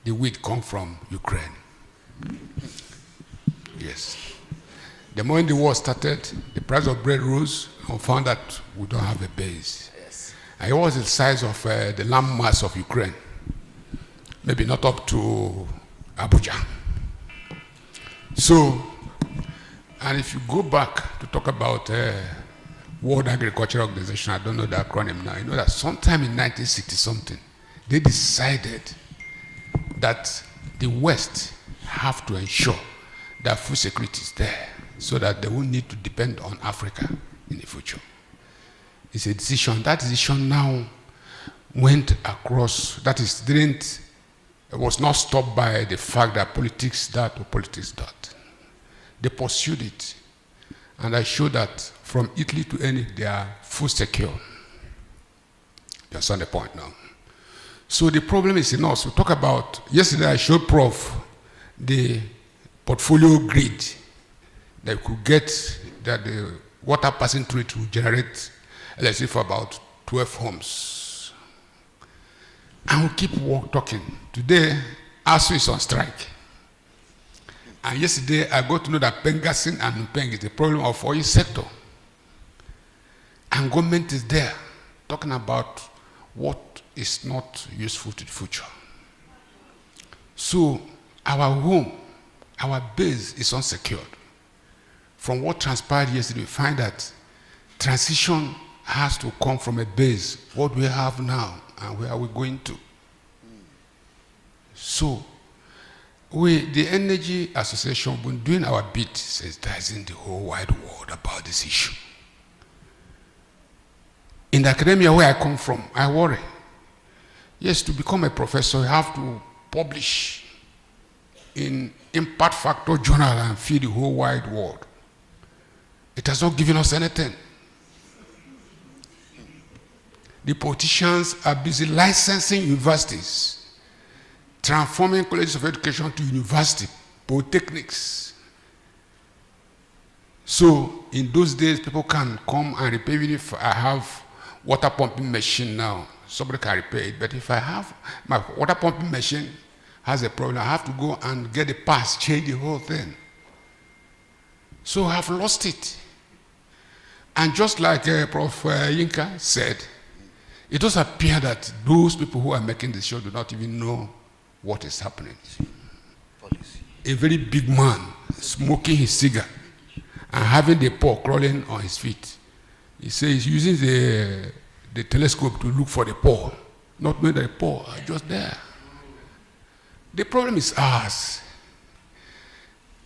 the wheat come from Ukraine. Yes. The moment the war started, the price of bread rose, and we found that we don't have a base. Yes. And it was the size of the land mass of Ukraine, maybe not up to Abuja. So, and if you go back to talk about World Agricultural Organization, I don't know the acronym now, you know that sometime in 1960-something, they decided that the West have to ensure that food security is there so that they won't need to depend on Africa in the future. It's a decision. That decision now went across, that is, it was not stopped by the fact that politics that or politics that. They pursued it. And I showed that from Italy to any, they are food secure. You understand the point now? So the problem is in us. We talk about, yesterday I showed Prof the portfolio grid that you could get, that the water passing through it will generate electricity for about 12 homes. And we'll keep talking. Today, ASU is on strike. And yesterday, I got to know that Pengasin and Mpeng is the problem of oil sector. And government is there talking about what is not useful to the future. So our home, our base is unsecured. From what transpired yesterday, we find that transition has to come from a base. What we have now and where are we going to? So the Energy Association have been doing our bit sensitizing the whole wide world about this issue. In the academia where I come from, I worry. Yes, to become a professor, you have to publish in Impact Factor Journal and feed the whole wide world. It has not given us anything. The politicians are busy licensing universities, transforming colleges of education to university, polytechnics. So in those days, people can come and repair. Even if I have water pumping machine now, somebody can repair it. But if I have my water pumping machine has a problem, I have to go and get a pass, change the whole thing. So I have lost it. And just like Prof. Yinka said, it does appear that those people who are making the show do not even know what is happening. Policy. A very big man smoking his cigar and having the paw crawling on his feet. He says he's using the telescope to look for the paw, not knowing that the paw are just there. The problem is ours.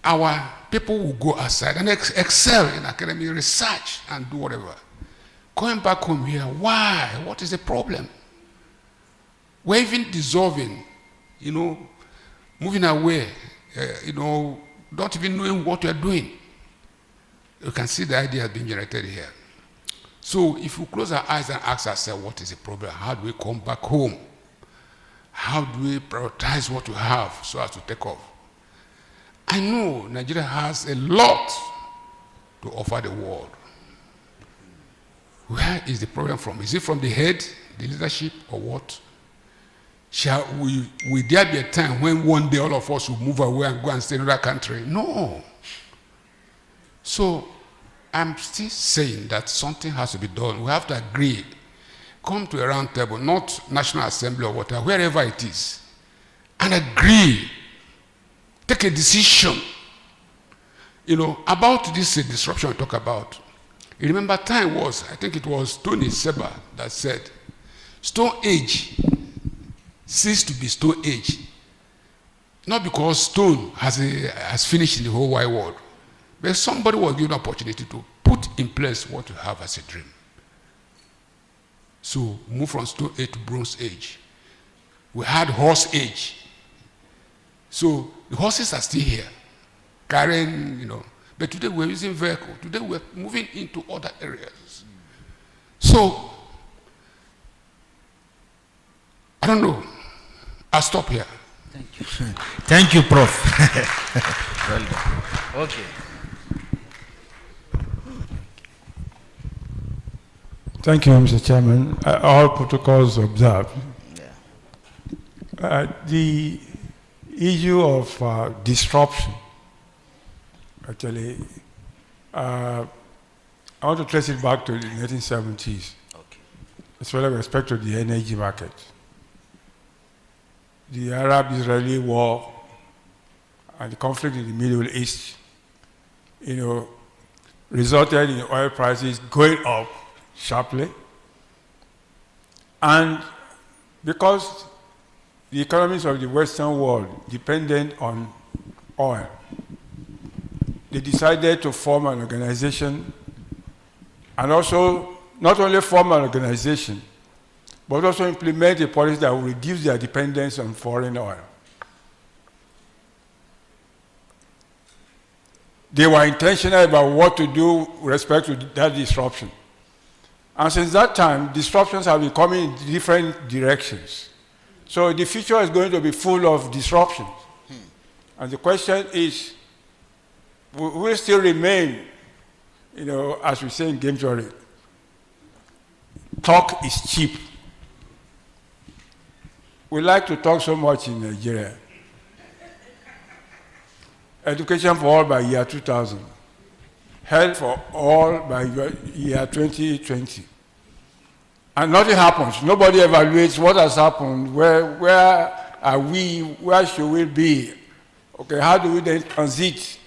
Our people will go outside and excel in academic research and do whatever. Coming back home here, why? What is the problem? We're even dissolving, moving away, not even knowing what we're doing. You can see the idea being generated here. So if we close our eyes and ask ourselves, what is the problem? How do we come back home? How do we prioritize what we have so as to take off? I know Nigeria has a lot to offer the world. Where is the problem from? Is it from the head, the leadership, or what? Will there be a time when one day all of us will move away and go and stay in another country? No. So I'm still saying that something has to be done. We have to agree. Come to a round table, not National Assembly or whatever, wherever it is, and agree. Take a decision, about this disruption we talk about. You remember time was, I think it was Tony Seba that said, Stone Age ceased to be Stone Age. Not because stone has finished in the whole wide world. But somebody was given opportunity to put in place what you have as a dream. So move from Stone Age to Bronze Age. We had horse age. So the horses are still here, carrying, but today we're using vehicles. Today we're moving into other areas. So, I don't know. I'll stop here. Thank you. Thank you, Prof. Well done. Okay. Thank you, Mr. Chairman. All protocols observed. Yeah. The issue of disruption, actually, I want to trace it back to the 1970s, Okay. especially with respect to the energy market. The Arab-Israeli war and the conflict in the Middle East, resulted in oil prices going up sharply. And because the economies of the Western world depended on oil, they decided to form an organization, and also not only form an organization, but also implement a policy that will reduce their dependence on foreign oil. They were intentional about what to do with respect to that disruption. And since that time, disruptions have been coming in different directions. So the future is going to be full of disruptions. And the question is, will we still remain, as we say in game theory, talk is cheap. We like to talk so much in Nigeria. Education for all by year 2000. Health for all by year 2020. And nothing happens. Nobody evaluates what has happened, where are we, where should we be? Okay, how do we then transit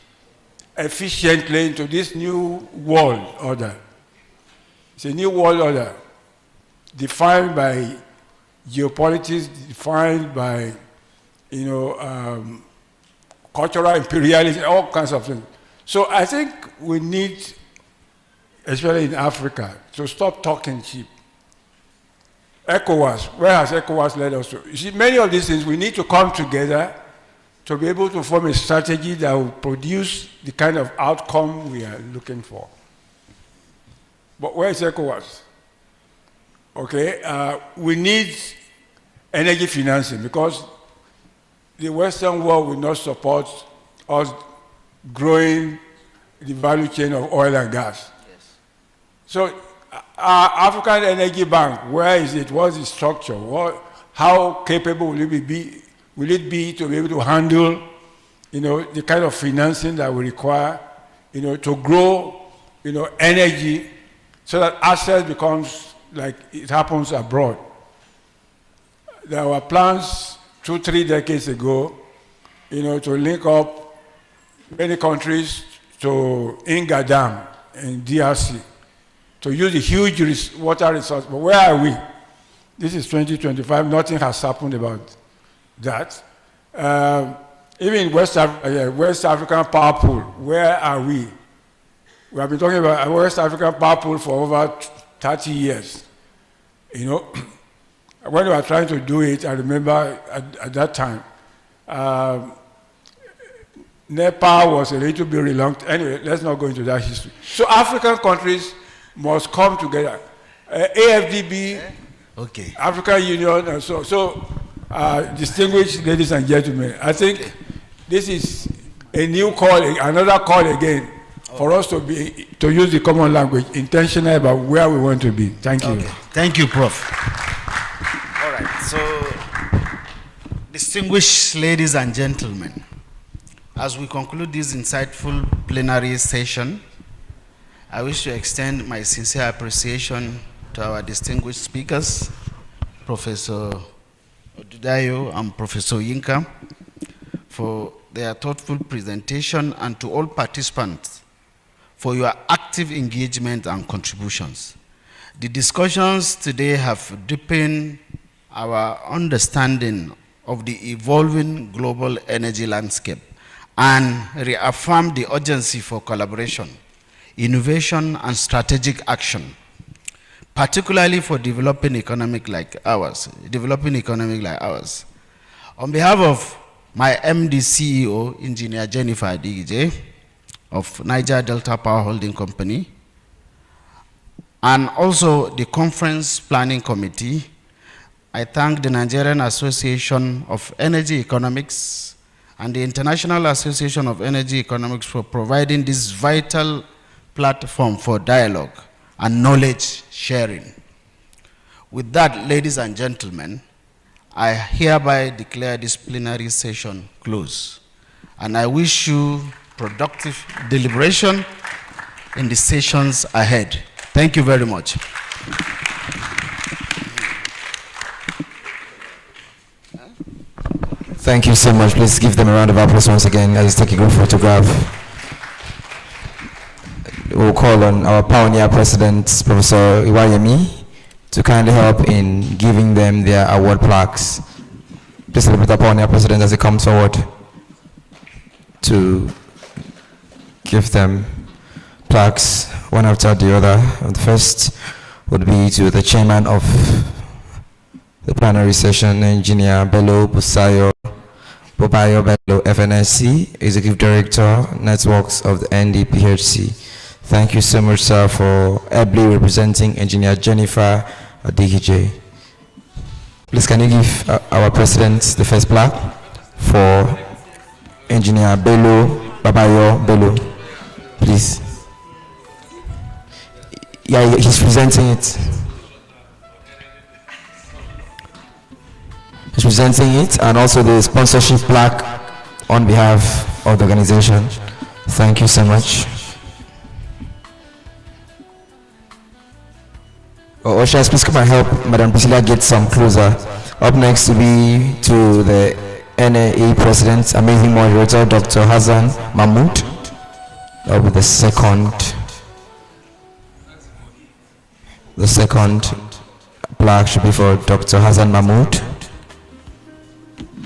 efficiently into this new world order? It's a new world order defined by geopolitics, defined by, cultural imperialism, all kinds of things. So I think we need, especially in Africa, to stop talking cheap. ECOWAS, where has ECOWAS led us to? You see, many of these things, we need to come together to be able to form a strategy that will produce the kind of outcome we are looking for. But where is ECOWAS? Okay, we need energy financing because the Western world will not support us growing the value chain of oil and gas. Yes. So our African Energy Bank, where is it? What's the structure? How capable will it be to be able to handle, the kind of financing that we require, to grow, energy so that access becomes like it happens abroad. There were plans 2-3 decades ago, to link up many countries to Inga Dam in DRC, to use the huge water resource. But where are we? This is 2025, nothing has happened about that. Even West African Power Pool, where are we? We have been talking about West African Power Pool for over 30 years. When we were trying to do it, I remember at that time, Nepal was a little bit reluctant. Anyway, let's not go into that history. So African countries must come together. AFDB, Okay. African Union, and so distinguished ladies and gentlemen, I think this is a new call, another call again, for us to use the common language, intentional about where we want to be. Thank you. Okay. Thank you, Prof. All right. So, distinguished ladies and gentlemen, as we conclude this insightful plenary session, I wish to extend my sincere appreciation to our distinguished speakers, Professor Odudayo and Professor Yinka, for their thoughtful presentation, and to all participants for your active engagement and contributions. The discussions today have deepened our understanding of the evolving global energy landscape and reaffirm the urgency for collaboration, innovation, and strategic action, particularly for developing economic like ours. On behalf of my MD CEO, Engineer Jennifer Adigije of Niger Delta Power Holding Company, and also the Conference Planning Committee, I thank the Nigerian Association of Energy Economics and the International Association of Energy Economics for providing this vital platform for dialogue and knowledge sharing. With that, ladies and gentlemen, I hereby declare this plenary session closed, and I wish you productive deliberation in the sessions ahead. Thank you very much. Thank you so much. Please give them a round of applause once again as they take a group photograph. We'll call on our pioneer president, Professor Iwayemi, to kindly help in giving them their award plaques. Please celebrate our pioneer president as he comes forward to give them plaques one after the other. The first would be to the chairman of the plenary session, Engineer Bello Busayo Bello, FNSC, Executive Director, Networks of the NDPHC. Thank you so much, sir, for ably representing Engineer Jennifer Adigije. Please, can you give our president the first plaque for Engineer Babayo Bello, please. Yeah, he's presenting it. He's presenting it, and also the sponsorship plaque on behalf of the organization. Thank you so much. Oshas, please come and help Madam Priscilla get some closer. Up next will be to the NAEE President, amazing moderator, Dr. Hassan Mahmoud. That will be the second plaque should be for Dr. Hassan Mahmoud.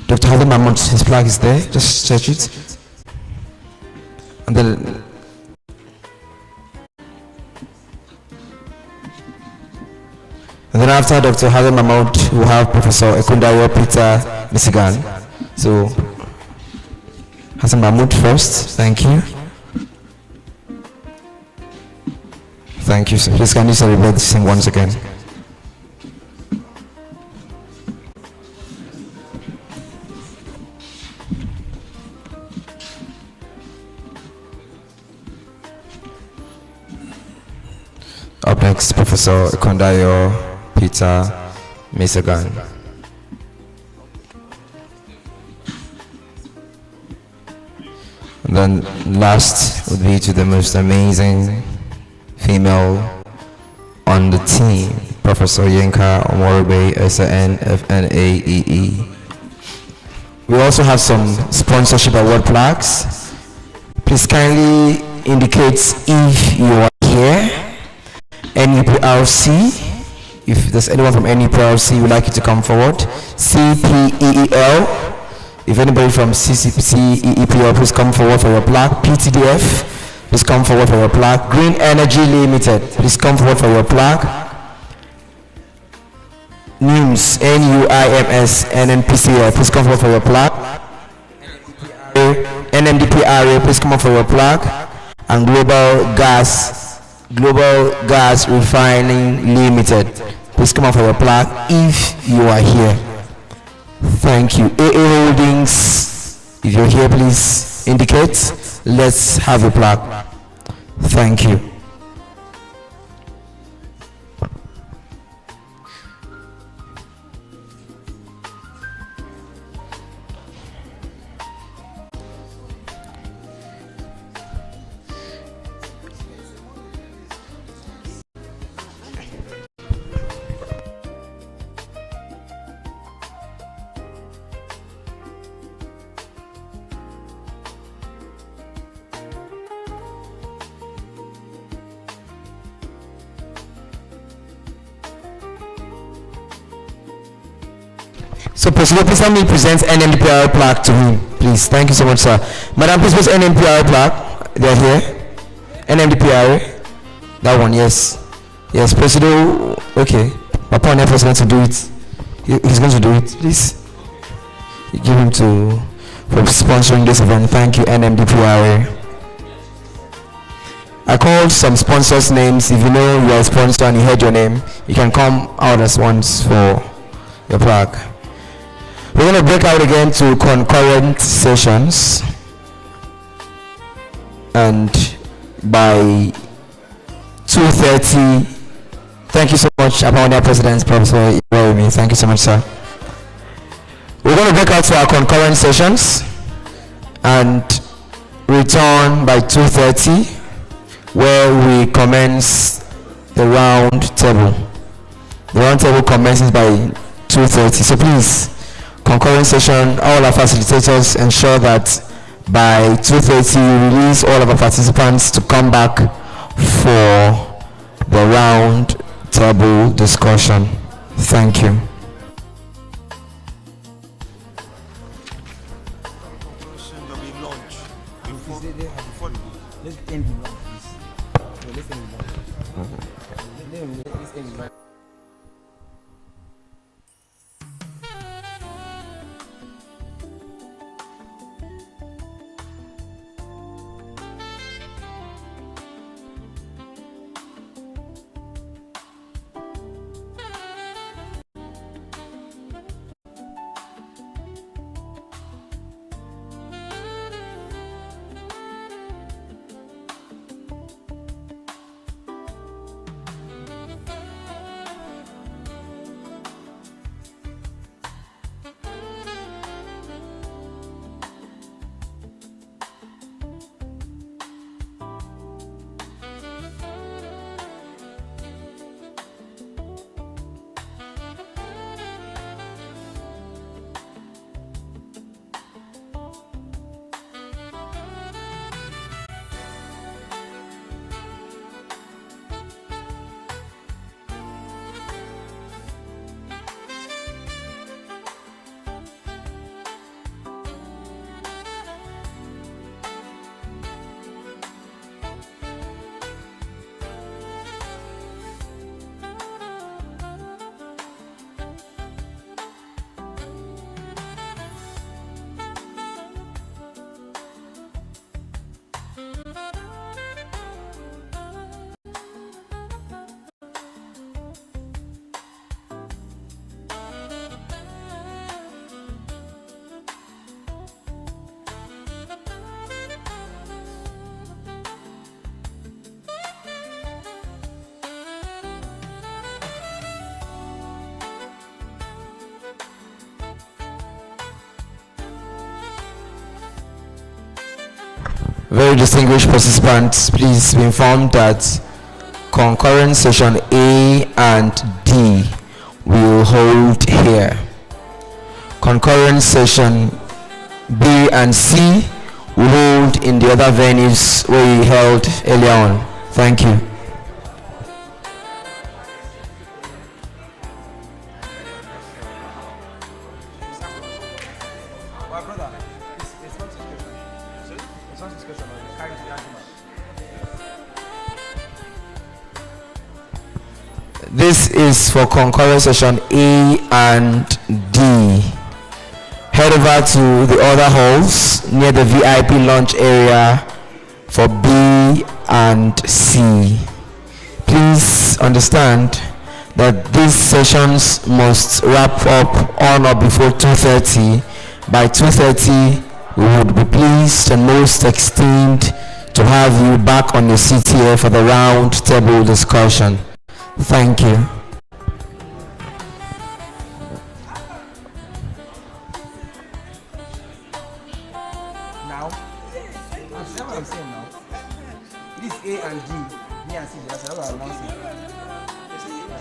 Dr. Hassan Mahmoud, his plaque is there, just search it. And then after Dr. Hassan Mahmoud, we have Professor Ekundayo Peter Misigan. So, Hassan Mahmoud first, thank you. Thank you, sir. Please can you celebrate this thing once again? Up next, Professor Ekundayo Peter Misigan. And then last would be to the most amazing female on the team, Professor Yinka Omorube, SAN, FNAEE. We also have some sponsorship award plaques. Please kindly indicate if you are here. NEPRC, if there's anyone from NEPRC would like you to come forward. CPEEL, if anybody from CCPEPL, please come forward for your plaque. PTDF, please come forward for your plaque. Green Energy Limited, please come forward for your plaque. NUMS, NUIMS, NNPCL, please come forward for your plaque. NMDPRA, please come up for your plaque. And Global Gas Refining Limited, please come up for your plaque if you are here. Thank you. AA Holdings, if you're here, please indicate. Let's have a plaque. Thank you. So President, please let me present NMDPR plaque to him. please. Thank you so much, sir. Madam, please put NMPR plaque. They are here. NMDPR. That one, yes. Yes, Presido. Okay. Papa Nepo is going to do it. He's going to do it. Please. You give him for sponsoring this event. Thank you, NMDPR. I called some sponsors' names. If you know you are a sponsor and you heard your name, you can come out as once for your plaque. We're going to break out again to concurrent sessions. And by 2:30, thank you so much, Appointed President, Professor Ibrahimi. Thank you so much, sir. We're going to break out to our concurrent sessions and return by 2:30, where we commence the round table. The round table commences by 2:30. So please, concurrent session, all our facilitators ensure that by 2:30 we release all of our participants to come back for the round table discussion. Thank you. Very distinguished participants, please be informed that concurrent session A and D will hold here. Concurrent session B and C will hold in the other venues where we held earlier on. Thank you. This is for concurrent session A and D. Head over to the other halls near the VIP lunch area for B and C. Please understand that these sessions must wrap up on or before 2:30. By 2:30, we would be pleased and most esteemed to have you back on your seat here for the round table discussion. Thank you. Now, that's what I'm saying now. This A and D, me and C, that's what I announced it.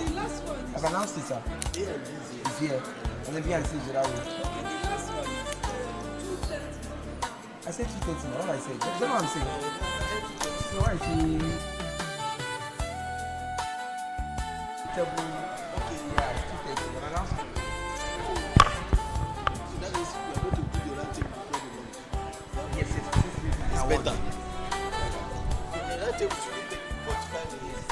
The last one. I've announced it, sir. A and D is here. And then B and C is the other way. Okay, the last one is 2:30. I said 2:30 now. What I said? That's what I'm saying. So why is he... Okay, yeah, it's 2:30, but I announced it. So that is, we are going to do the right thing before the lunch. better. Okay, that table should take 45 minutes.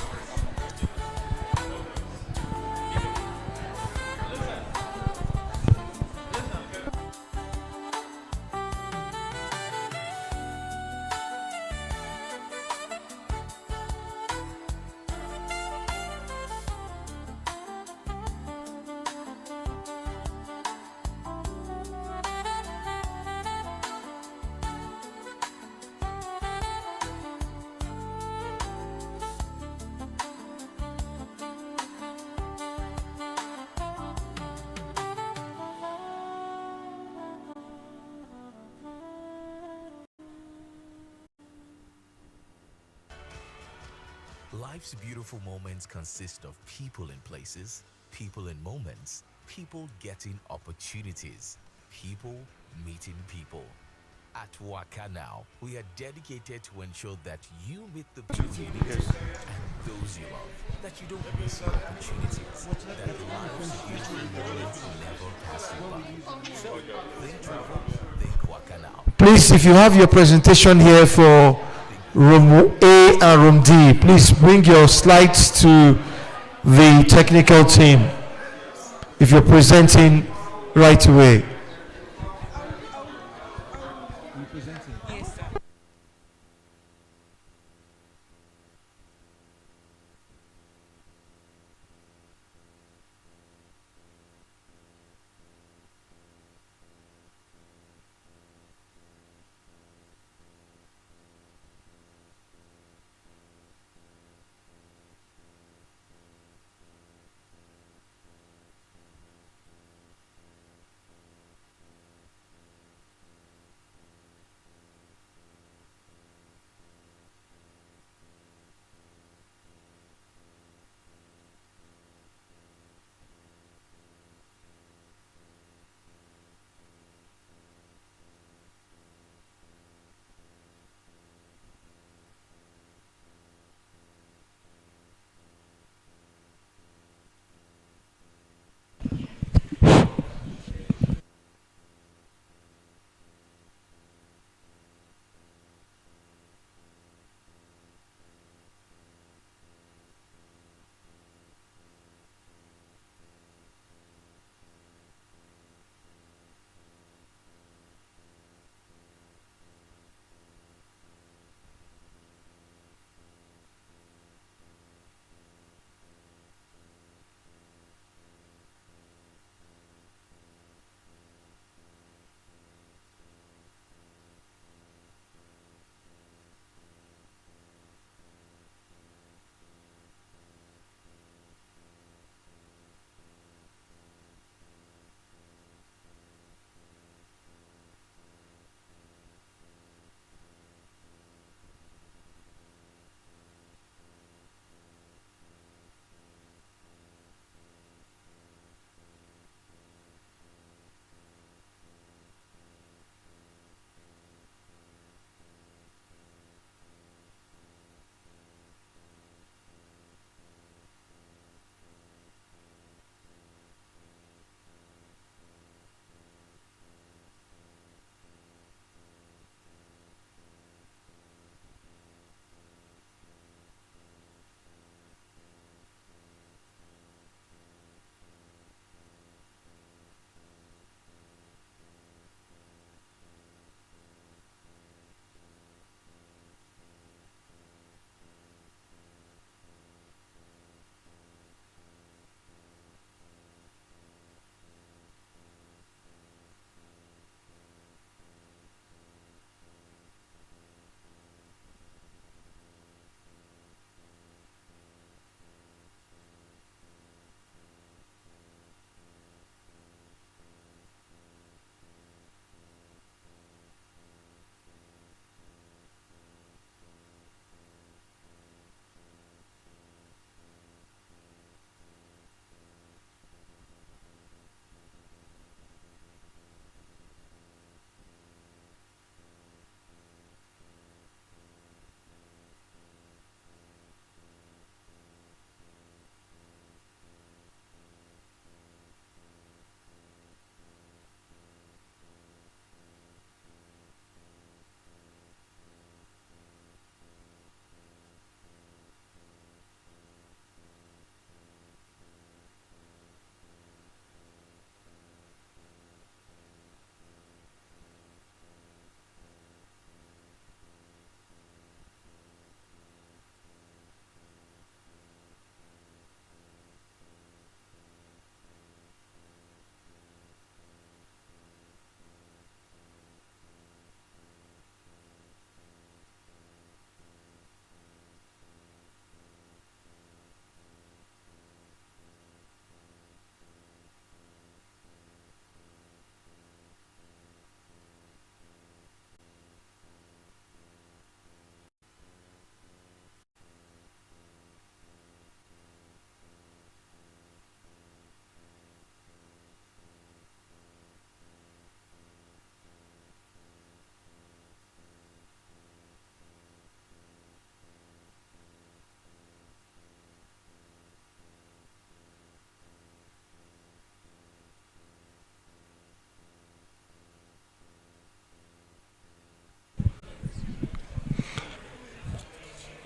Life's beautiful moments consist of people and places, people and moments, people getting opportunities, people meeting people. At Waka Now, we are dedicated to ensure that you meet the people you need and those you love, that you don't miss opportunities, that life's beautiful moments never pass you by. So, think travel, think Waka Now. Please, if you have your presentation here for room A and room D, please bring your slides to the technical team if you're presenting right away.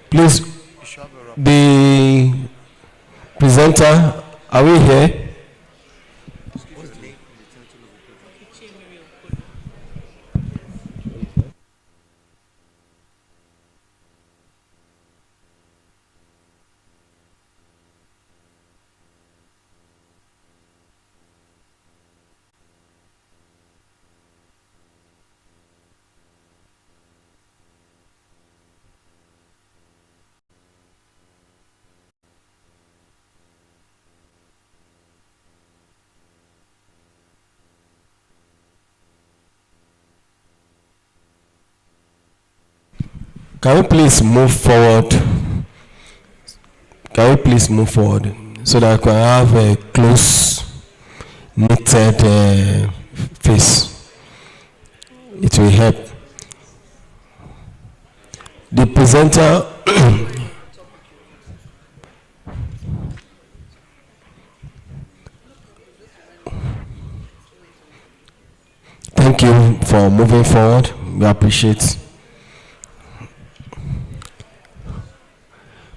Please, the presenter, are we here? Can we please move forward? Can we please move forward so that I can have a close knitted face? It will help. The presenter thank you for moving forward. We appreciate.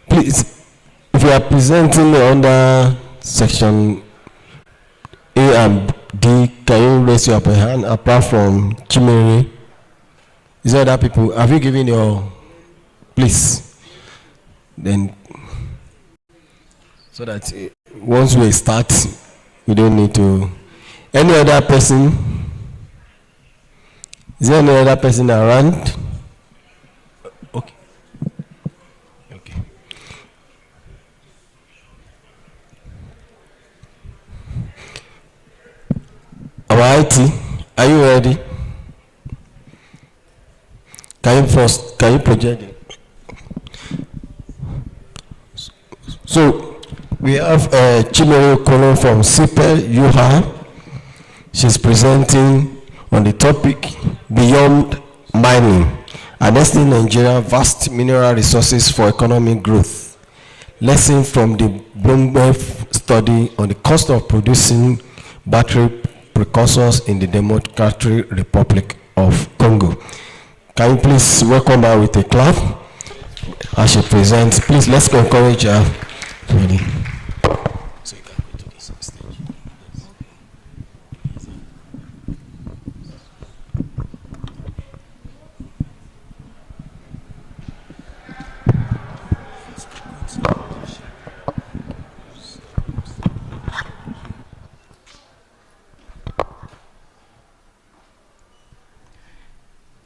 Please, if you are presenting under section A and D, can you raise your hand apart from Chimere? Is there other people? Have you given your, please? Then, so that once we start, we don't need to. Any other person? Is there any other person around? Okay. Okay. Our IT, are you ready? Can you project it? So we have Chimere Okolo from CPE UHA. She's presenting on the topic Beyond Mining, Harnessing Nigeria's Vast Mineral Resources for Economic Growth. Lesson from the Bloomberg study on the cost of producing battery precursors in the Democratic Republic of Congo. Can you please welcome her with a clap as she presents? Please, let's encourage her. Ready. So you can go to this stage.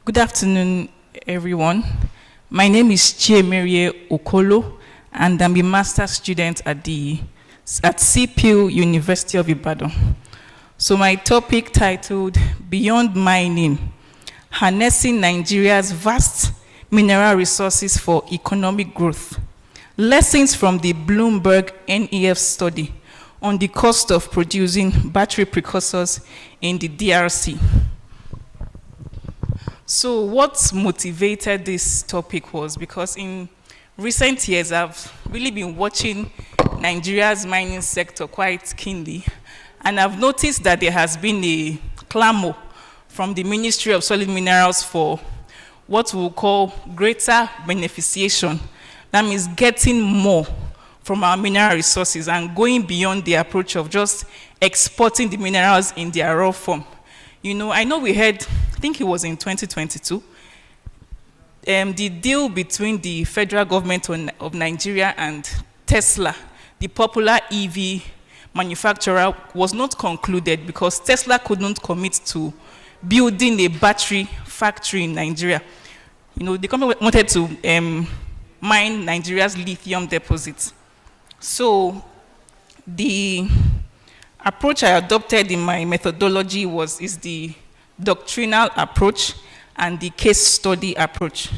Good afternoon, everyone. My name is Chimere Okolo, and I'm a master's student at CPE University of Ibadan. So my topic titled Beyond Mining, Harnessing Nigeria's Vast Mineral Resources for Economic Growth. Lessons from the Bloomberg NEF study on the cost of producing battery precursors in the DRC. So what motivated this topic was because in recent years, I've really been watching Nigeria's mining sector quite keenly, and I've noticed that there has been a clamor from the Ministry of Solid Minerals for what we'll call greater beneficiation. That means getting more from our mineral resources and going beyond the approach of just exporting the minerals in their raw form. You know, I know we had, I think it was in 2022, the deal between the federal government of Nigeria and Tesla, the popular EV manufacturer, was not concluded because Tesla couldn't commit to building a battery factory in Nigeria. You know, the company wanted to mine Nigeria's lithium deposits. So the approach I adopted in my methodology is the doctrinal approach and the case study approach.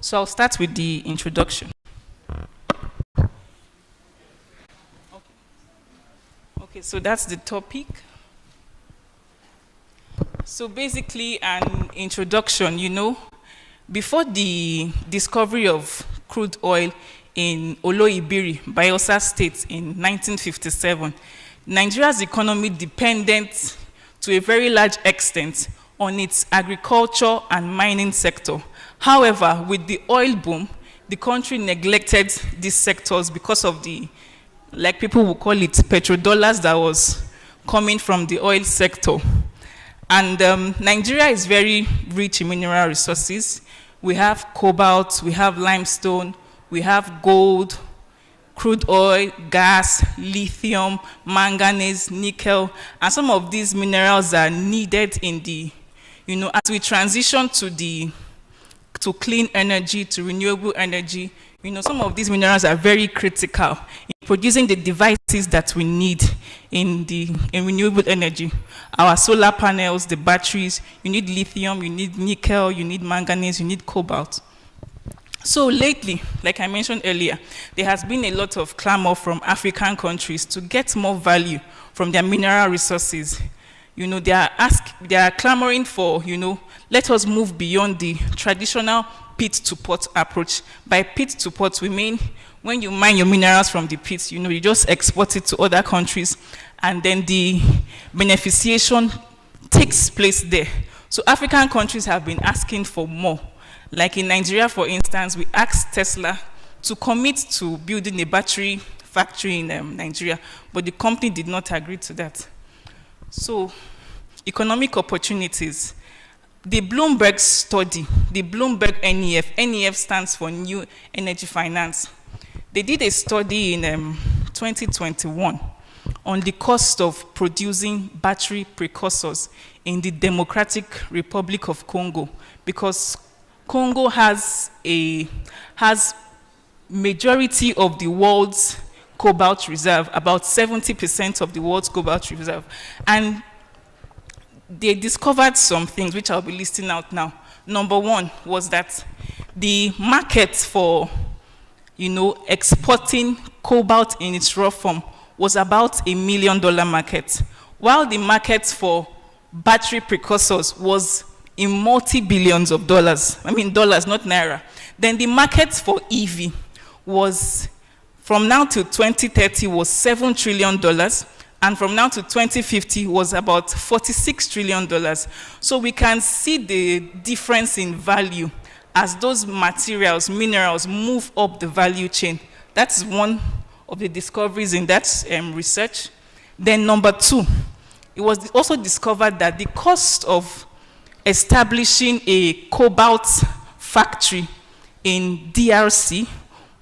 So I'll start with the introduction. Okay, so that's the topic. So basically an introduction, you know, before the discovery of crude oil in Oloibiri, Bayelsa State in 1957, Nigeria's economy depended to a very large extent on its agriculture and mining sector. However, with the oil boom the country neglected these sectors because of the, like people will call it, petrodollars that was coming from the oil sector. And Nigeria is very rich in mineral resources. We have cobalt, we have limestone, we have gold, crude oil, gas, lithium, manganese, nickel, and some of these minerals are needed in the, as we transition to clean energy, to renewable energy, some of these minerals are very critical in producing the devices that we need in renewable energy. Our solar panels, the batteries, you need lithium, you need nickel, you need manganese, you need cobalt. So lately, like I mentioned earlier, there has been a lot of clamor from African countries to get more value from their mineral resources. They are clamoring for, let us move beyond the traditional pit to pot approach. By pit to pot, we mean when you mine your minerals from the pit, you just export it to other countries, and then the beneficiation takes place there. So African countries have been asking for more. Like in Nigeria, for instance, we asked Tesla to commit to building a battery factory in Nigeria, but the company did not agree to that. So, economic opportunities. The Bloomberg study, the Bloomberg NEF stands for New Energy Finance. They did a study in 2021 on the cost of producing battery precursors in the Democratic Republic of Congo, because Congo has majority of the world's cobalt reserve, about 70% of the world's cobalt reserve. And they discovered some things which I'll be listing out now. Number one was that the market for, exporting cobalt in its raw form was about $1 million market, while the market for battery precursors was in multi-billions of dollars. I mean dollars, not naira. Then the market for EV was, from now to 2030, was $7 trillion, and from now to 2050 was about $46 trillion. So we can see the difference in value as those materials, minerals, move up the value chain. That's one of the discoveries in that research. Then number two, it was also discovered that the cost of establishing a cobalt factory in DRC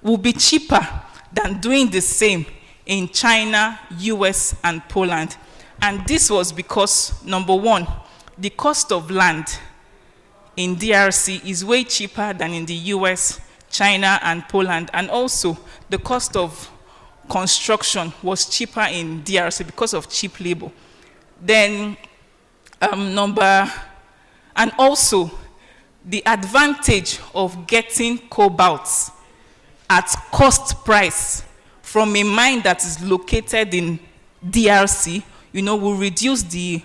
will be cheaper than doing the same in China, US, and Poland. And this was because, number one, the cost of land in DRC is way cheaper than in the US, China, and Poland. And also, the cost of construction was cheaper in DRC because of cheap labor. Then, and also, the advantage of getting cobalt at cost price from a mine that is located in DRC, will reduce the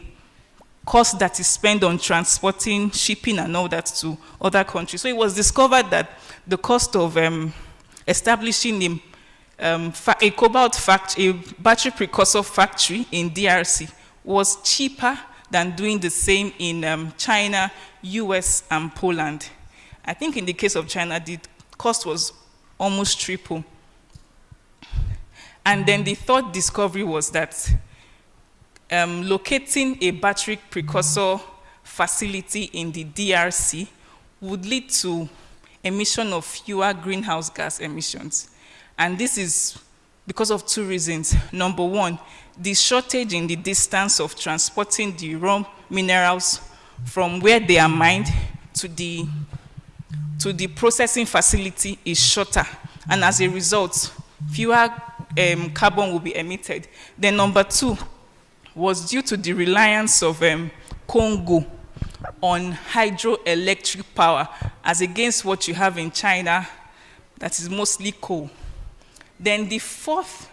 cost that is spent on transporting, shipping, and all that to other countries. So it was discovered that the cost of establishing a cobalt factory, a battery precursor factory in DRC was cheaper than doing the same in China, US, and Poland. I think in the case of China, the cost was almost triple. And then the third discovery was that locating a battery precursor facility in the DRC would lead to emission of fewer greenhouse gas emissions. And this is because of two reasons. Number one, the shortage in the distance of transporting the raw minerals from where they are mined to the processing facility is shorter. And as a result, fewer carbon will be emitted. Then number two was due to the reliance of Congo on hydroelectric power as against what you have in China, that is mostly coal. Then the fourth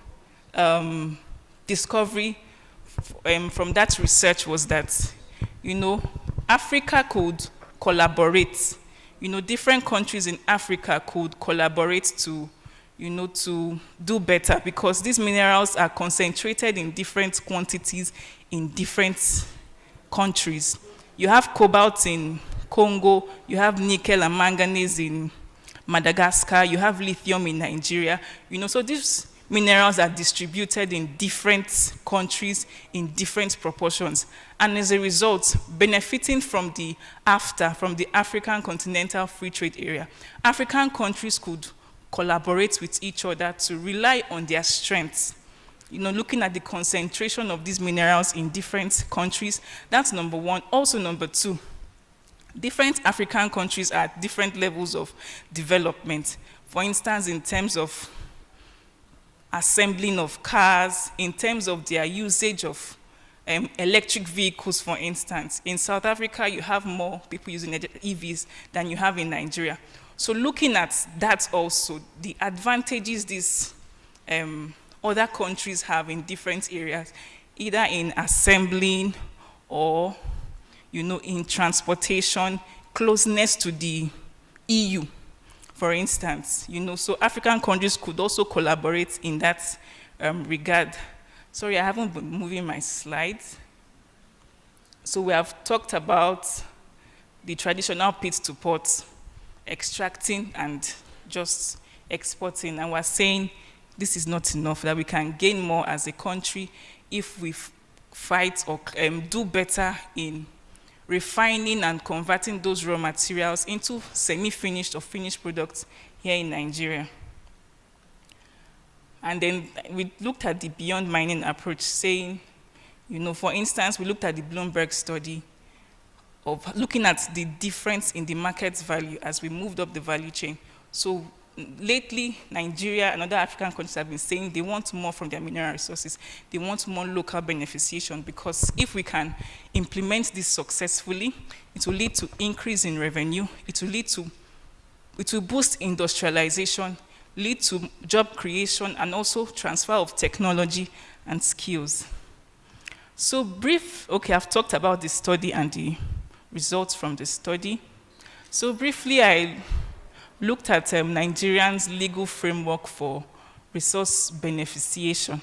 discovery from that research was that, Africa could collaborate. Different countries in Africa could collaborate to do better, because these minerals are concentrated in different quantities in different countries. You have cobalt in Congo, you have nickel and manganese in Madagascar, you have lithium in Nigeria, you know, so these minerals are distributed in different countries in different proportions. And as a result, benefiting from the AFTA, from the African Continental Free Trade Area, African countries could collaborate with each other to rely on their strengths. You know, looking at the concentration of these minerals in different countries, that's number one. Also number two, different African countries are at different levels of development. For instance, in terms of assembling of cars, in terms of their usage of electric vehicles, for instance. In South Africa, you have more people using EVs than you have in Nigeria. So looking at that also, the advantages these other countries have in different areas, either in assembling or, you know, in transportation, closeness to the EU, for instance, you know, so African countries could also collaborate in that regard. Sorry, I haven't been moving my slides. So we have talked about the traditional pit to pot, extracting and just exporting, and we're saying this is not enough, that we can gain more as a country if we fight or do better in refining and converting those raw materials into semi-finished or finished products here in Nigeria. And then we looked at the beyond mining approach, saying, you know, for instance, we looked at the Bloomberg study of looking at the difference in the market's value as we moved up the value chain. So lately, Nigeria and other African countries have been saying they want more from their mineral resources. They want more local beneficiation, because if we can implement this successfully, it will lead to increase in revenue. It will boost industrialization, lead to job creation, and also transfer of technology and skills. So okay, I've talked about the study and the results from the study. So briefly, I looked at Nigerians' legal framework for resource beneficiation.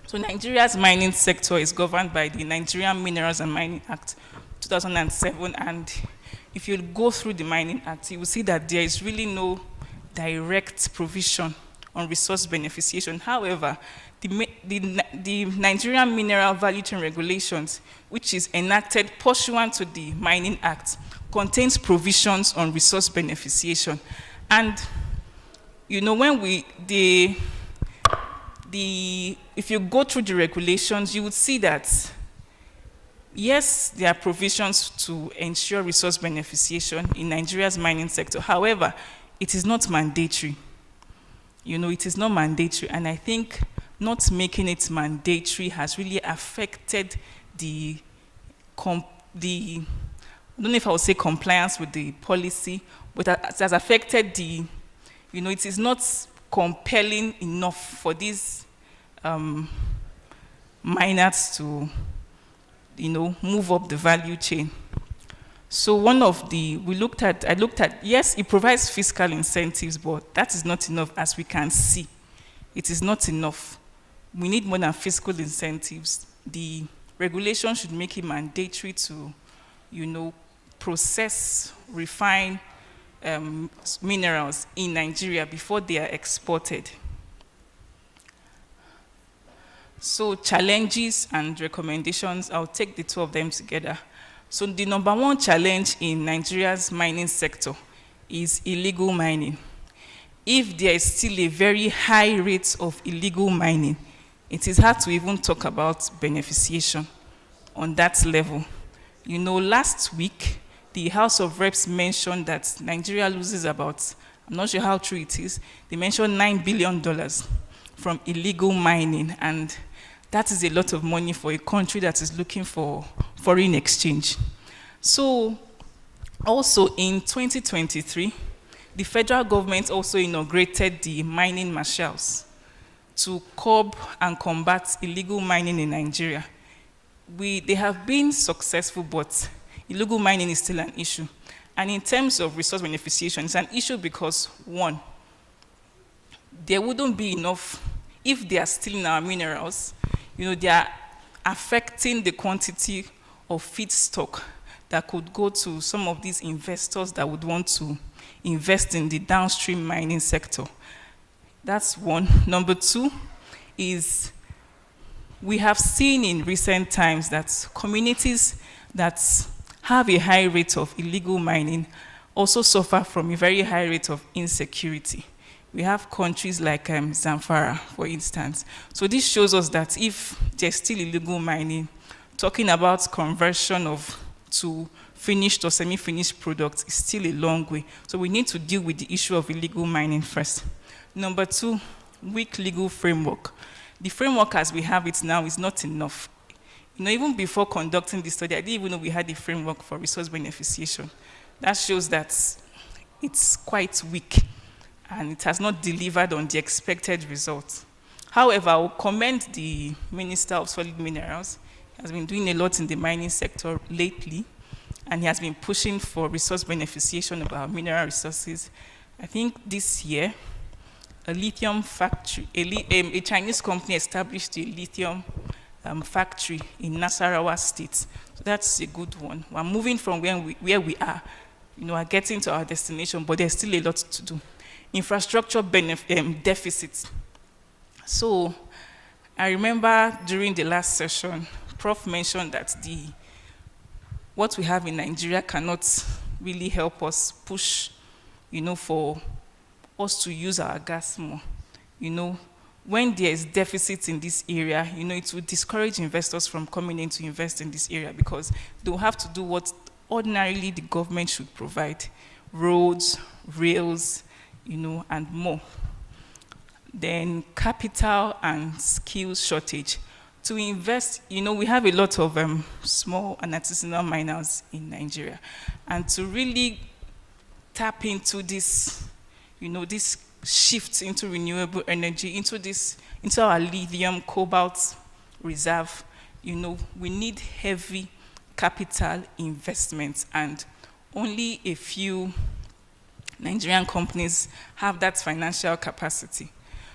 So Nigeria's mining sector is governed by the Nigerian Minerals and Mining Act 2007, and if you go through the Mining Act, you will see that there is really no direct provision on resource beneficiation. However, the Nigerian Mineral Value Chain Regulations, which is enacted pursuant to the Mining Act, contains provisions on resource beneficiation. And, you know, when if you go through the regulations, you would see that, yes, there are provisions to ensure resource beneficiation in Nigeria's mining sector. However, it is not mandatory. You know, it is not mandatory, and I think not making it mandatory has really affected I don't know if I would say compliance with the policy, but it has affected you know, it is not compelling enough for these miners to, you know, move up the value chain. So I looked at, yes, it provides fiscal incentives, but that is not enough, as we can see. It is not enough. We need more than fiscal incentives. The regulation should make it mandatory to, you know, process, refine minerals in Nigeria before they are exported. So challenges and recommendations, I'll take the two of them together. So the number one challenge in Nigeria's mining sector is illegal mining. If there is still a very high rate of illegal mining, it is hard to even talk about beneficiation on that level. You know, last week, the House of Reps mentioned that Nigeria loses about, I'm not sure how true it is, they mentioned $9 billion from illegal mining, and that is a lot of money for a country that is looking for foreign exchange. So, also in 2023, the federal government also inaugurated the mining marshals to curb and combat illegal mining in Nigeria. They have been successful, but illegal mining is still an issue. And in terms of resource beneficiation, it's an issue because, one, there wouldn't be enough, if they are stealing our minerals, you know, they are affecting the quantity of feedstock that could go to some of these investors that would want to invest in the downstream mining sector. That's one. Number two is we have seen in recent times that communities that have a high rate of illegal mining also suffer from a very high rate of insecurity. We have countries like Zamfara, for instance. So this shows us that if there's still illegal mining, talking about conversion to finished or semi-finished products is still a long way. So we need to deal with the issue of illegal mining first. Number two, weak legal framework. The framework as we have it now is not enough. Even before conducting the study, I didn't even know we had a framework for resource beneficiation. That shows that it's quite weak and it has not delivered on the expected results. However, I will commend the Minister of Solid Minerals. He has been doing a lot in the mining sector lately, and he has been pushing for resource beneficiation of our mineral resources. I think this year, a lithium factory, a Chinese company established a lithium factory in Nasarawa State. So that's a good one. We're moving from where we are, are getting to our destination, but there's still a lot to do. Infrastructure deficits. So I remember during the last session, Prof mentioned that what we have in Nigeria cannot really help us push, for us to use our gas more. When there's deficits in this area, it will discourage investors from coming in to invest in this area because they'll have to do what ordinarily the government should provide: roads, rails, and more. Then capital and skills shortage. To invest, we have a lot of small and artisanal miners in Nigeria. And to really tap into this, this shift into renewable energy, into our lithium, cobalt reserve, we need heavy capital investments, and only a few Nigerian companies have that financial capacity.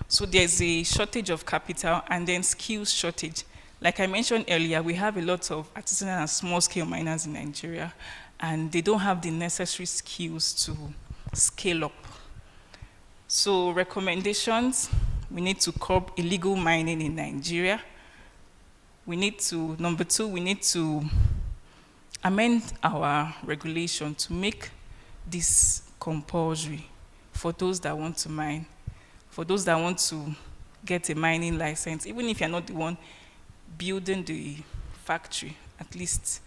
So there's a shortage of capital and then skills shortage. Like I mentioned earlier, we have a lot of artisanal and small-scale miners in Nigeria, and they don't have the necessary skills to scale up. So recommendations, we need to curb illegal mining in Nigeria. Number two, we need to amend our regulation to make this compulsory for those that want to mine, for those that want to get a mining license, even if you're not the one building the factory, at least.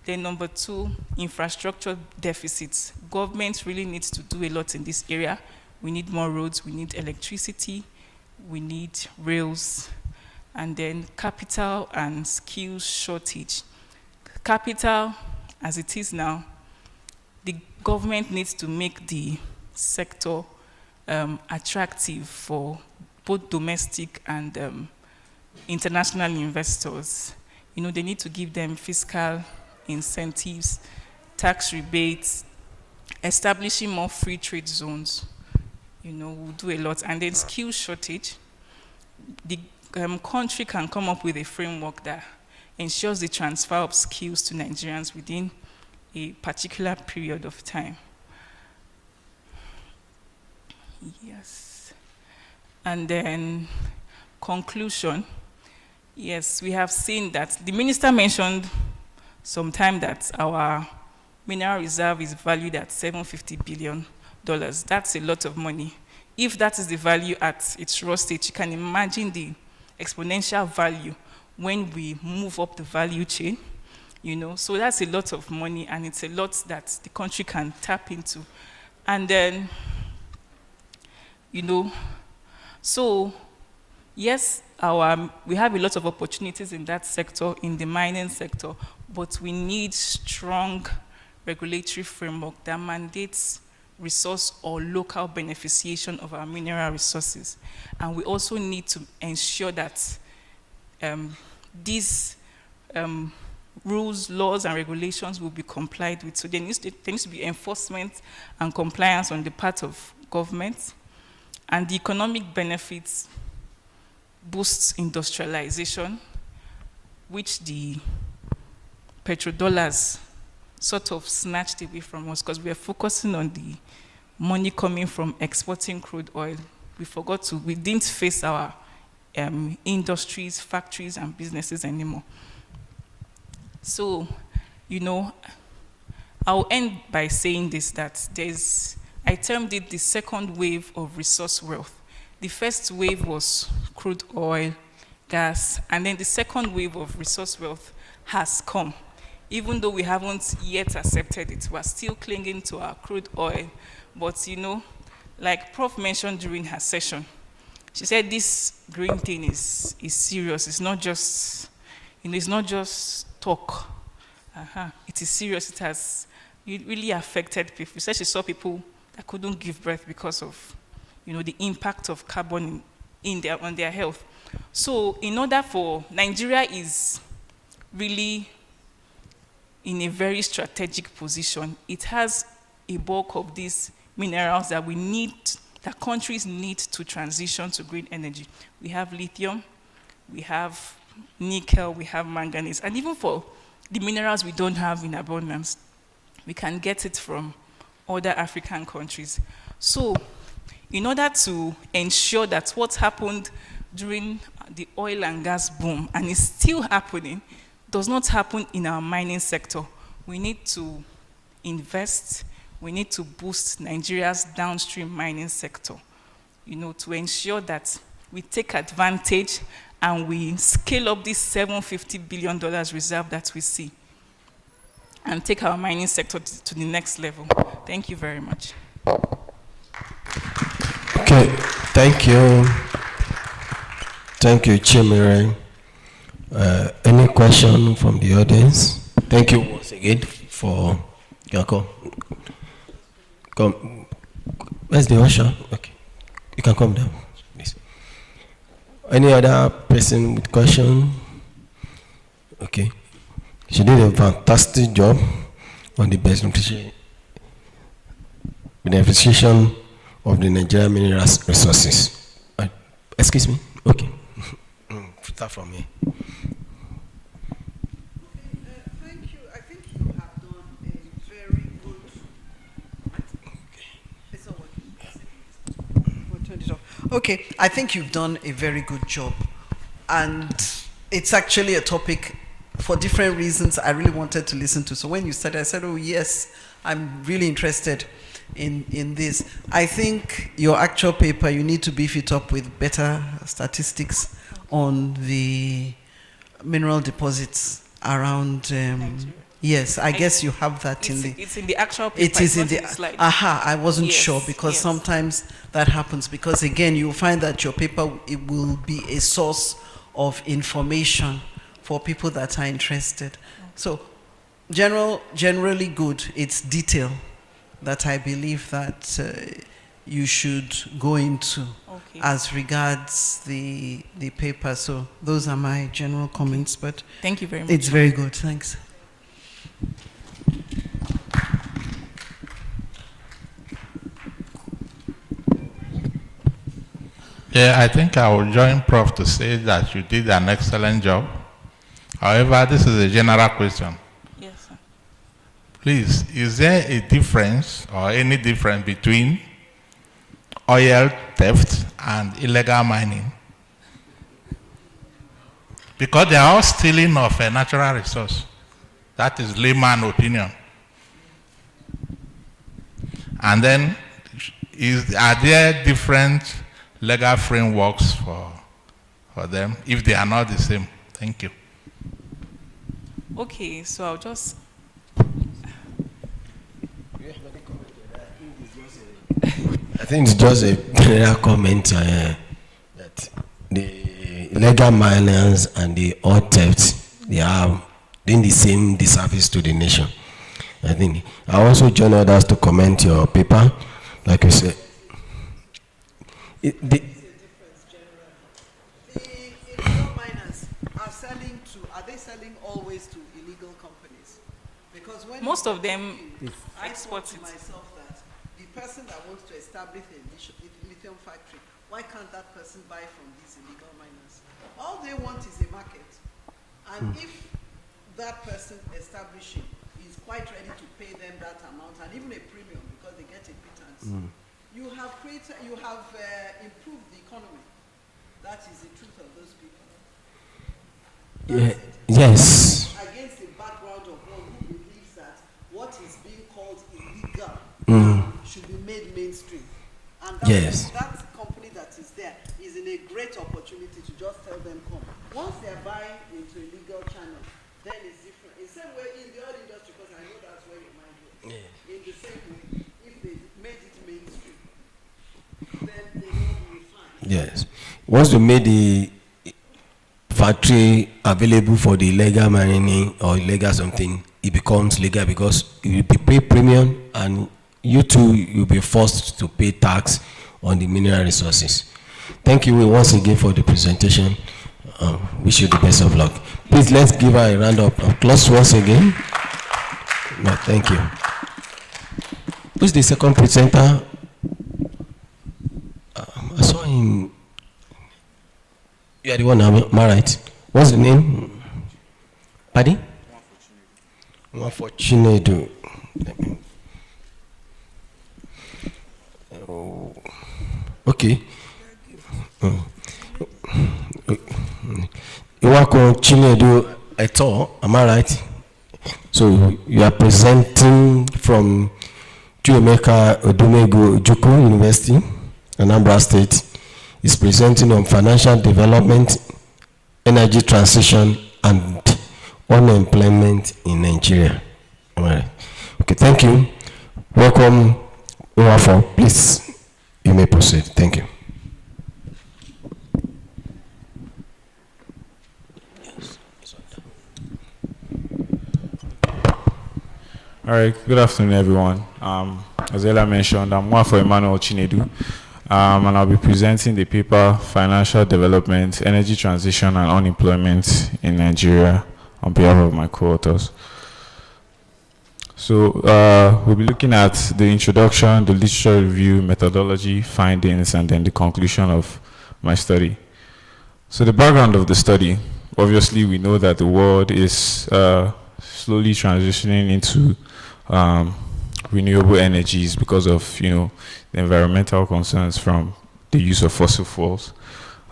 Then number two, infrastructure deficits. Government really needs to do a lot in this area. We need more roads, we need electricity, we need rails, and then capital and skills shortage. Capital, as it is now, the government needs to make the sector attractive for both domestic and international investors. They need to give them fiscal incentives, tax rebates, establishing more free trade zones. We'll do a lot. And then skill shortage. The country can come up with a framework that ensures the transfer of skills to Nigerians within a particular period of time. Yes. And then conclusion. Yes, we have seen that the minister mentioned sometime that our mineral reserve is valued at $750 billion. That's a lot of money. If that is the value at its raw state, you can imagine the exponential value when we move up the value chain. So that's a lot of money, and it's a lot that the country can tap into. And then, so yes, we have a lot of opportunities in that sector, in the mining sector, but we need strong regulatory framework that mandates resource or local beneficiation of our mineral resources. And we also need to ensure that these rules, laws, and regulations will be complied with. So there needs to be enforcement and compliance on the part of government, and the economic benefits boosts industrialization, which the petrodollars sort of snatched away from us because we were focusing on the money coming from exporting crude oil. We didn't face our industries, factories, and businesses anymore. So, you know, I'll end by saying this, that I termed it the second wave of resource wealth. The first wave was crude oil, gas, and then the second wave of resource wealth has come. Even though we haven't yet accepted it, we're still clinging to our crude oil. But, you know, like Prof mentioned during her session, she said this green thing is serious. It's not just, you know, it's not just talk. It is serious. It really affected people. She said she saw people that couldn't give birth because of, you know, the impact of carbon on their health. So in order for, Nigeria is really in a very strategic position. It has a bulk of these minerals that that countries need to transition to green energy. We have lithium, we have nickel, we have manganese, and even for the minerals we don't have in abundance, we can get it from other African countries. So in order to ensure that what happened during the oil and gas boom, and is still happening, does not happen in our mining sector, we need to invest, we need to boost Nigeria's downstream mining sector, you know, to ensure that we take advantage and we scale up this $750 billion reserve that we see and take our mining sector to the next level. Thank you very much. Okay, thank you. Thank you, Chimere. Any question from the audience? Thank you once again for your call. Come. Where's the usher? Okay. You can come down, please. Any other person with question? Okay. She did a fantastic job on the beneficiation of the Nigerian mineral resources. Excuse me? Okay. Start from here. Thank you. I think you have done a very good. It's not working. We'll turn it off. Okay, I think you've done a very good job, and it's actually a topic for different reasons I really wanted to listen to. So when you started, I said, "Oh yes, I'm really interested in this." I think your actual paper, you need to beef it up with better statistics on the mineral deposits around. Yes, I guess you have that in the. It's in the actual paper. It is in the. slide. I wasn't Yes, sure because yes. sometimes that happens because again you'll find that your paper it will be a source of information for people that are interested. So, generally good. It's detail that I believe that you should go into as regards the paper. So those are my general comments. But thank you very much. It's very good. Thanks. Yeah, I think I will join Prof to say that you did an excellent job. However, this is a general question. Yes, sir. Please, is there a difference or any difference between oil theft and illegal mining? Because they are all stealing of a natural resource. That is layman opinion. And then, are there different legal frameworks for them if they are not the same? Thank you. Okay, so I'll just. I think it's just a general comment that the illegal miners and the oil theft, they are doing the same disservice to the nation. I think I also join others to comment your paper, like you said. The illegal miners are they selling always to illegal companies? Because when Most of them I export thought to it. myself that the person that wants to establish a lithium factory, why can't that person buy from these illegal miners? All they want is a market. And if that person establishing is quite ready to pay them that amount and even a premium because they get a pittance. You have improved the economy. That is the truth of those people. Yes. Against the background of one who believes that what is being called illegal should be made mainstream. And that company that is there is in a great opportunity to just tell them come. Once they're buying into a legal channel, then it's different. In the same way in the oil industry, because I know that's where your mind goes. In the same way, if they made it mainstream, then they will be fine. Yes. Once we made the factory available for the illegal mining or illegal something, it becomes legal because you will pay premium and you too you'll be forced to pay tax on the mineral resources. Thank you once again for the presentation. Wish you the best of luck. Please let's give her a round of applause once again. No, thank you. Who's the second presenter? I saw him. You are the one, am I right? What's the name? Paddy? Chinedu. Okay. Iwako Chinedu Eto, am I right? So you are presenting from Chuemeka Odumegu Ojukwu University, Anambra State. Is presenting on financial development, energy transition, and unemployment in Nigeria. All right. Okay, thank you. Welcome, Uwafo. Please, you may proceed. Thank you. All right, good afternoon, everyone. As Ella mentioned, I'm Uwafo Emmanuel Chinedu. And I'll be presenting the paper Financial Development, Energy Transition and Unemployment in Nigeria on behalf of my co-authors. So we'll be looking at the introduction, the literature review, methodology, findings, and then the conclusion of my study. So the background of the study, obviously we know that the world is slowly transitioning into renewable energies because of, the environmental concerns from the use of fossil fuels.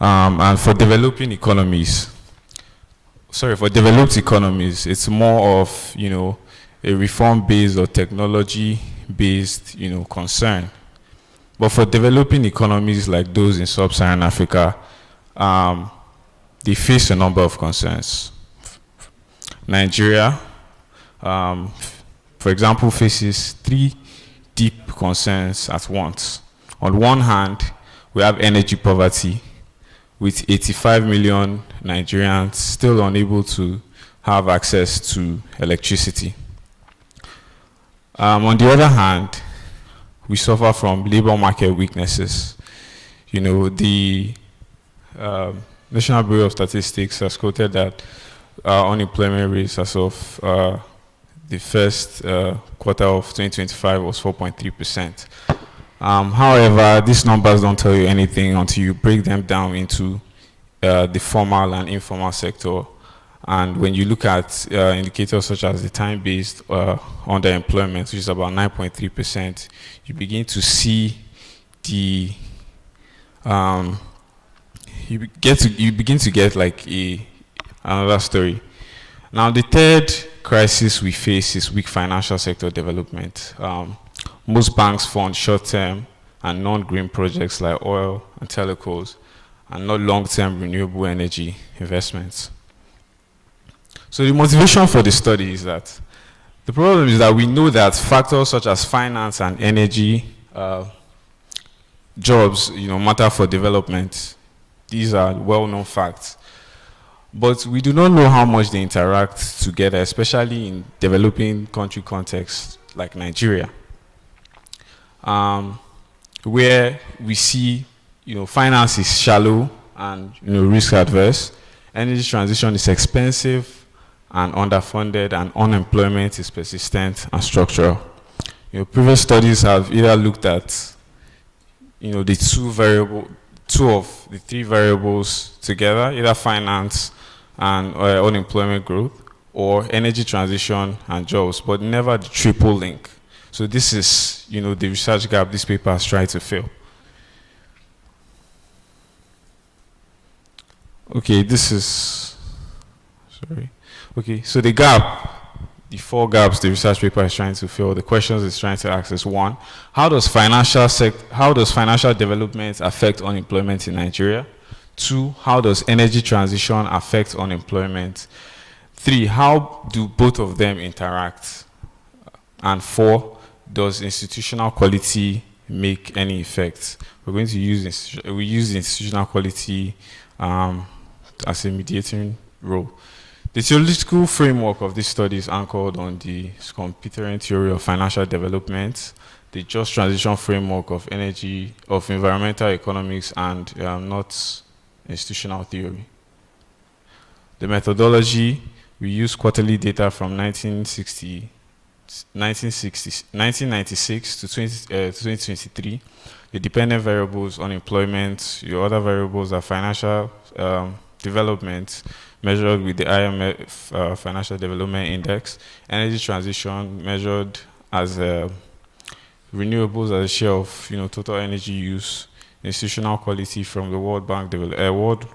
And for developed economies, it's more of, a reform-based or technology-based, concern. But for developing economies like those in sub-Saharan Africa, they face a number of concerns. Nigeria, for example, faces 3 deep concerns at once. On one hand, we have energy poverty, with 85 million Nigerians still unable to have access to electricity. On the other hand, we suffer from labor market weaknesses. The National Bureau of Statistics has quoted that unemployment rates as of the first quarter of 2025 was 4.3%. However, these numbers don't tell you anything until you break them down into the formal and informal sector. And when you look at indicators such as the time-based underemployment, which is about 9.3%, you begin to see the you begin to get like another story. Now, the third crisis we face is weak financial sector development. Most banks fund short-term and non-green projects like oil and telecoms, and not long-term renewable energy investments. So the motivation for the study is that the problem is that we know that factors such as finance and energy, jobs, matter for development. These are well-known facts. But we do not know how much they interact together, especially in developing country contexts like Nigeria, where we see, finance is shallow and risk adverse, energy transition is expensive and underfunded, and unemployment is persistent and structural. Previous studies have either looked at, the two of the 3 variables together, either finance and unemployment growth, or energy transition and jobs, but never the triple link. So this is, you know, the research gap this paper has tried to fill. Okay, this is, sorry. Okay, so the gap, the 4 gaps the research paper is trying to fill, the questions it's trying to ask is: 1, how does financial development affect unemployment in Nigeria? 2, how does energy transition affect unemployment? 3, how do both of them interact? And 4, does institutional quality make any effect? We're going to use institutional quality as a mediating role. The theoretical framework of this study is anchored on the Schumpeterian theory of financial development, the just transition framework of environmental economics, and not institutional theory. The methodology, we use quarterly data from 1996 to 2023. The dependent variables, unemployment, your other variables are financial development measured with the IMF Financial Development Index, energy transition measured as renewables as a share of total energy use, institutional quality from the World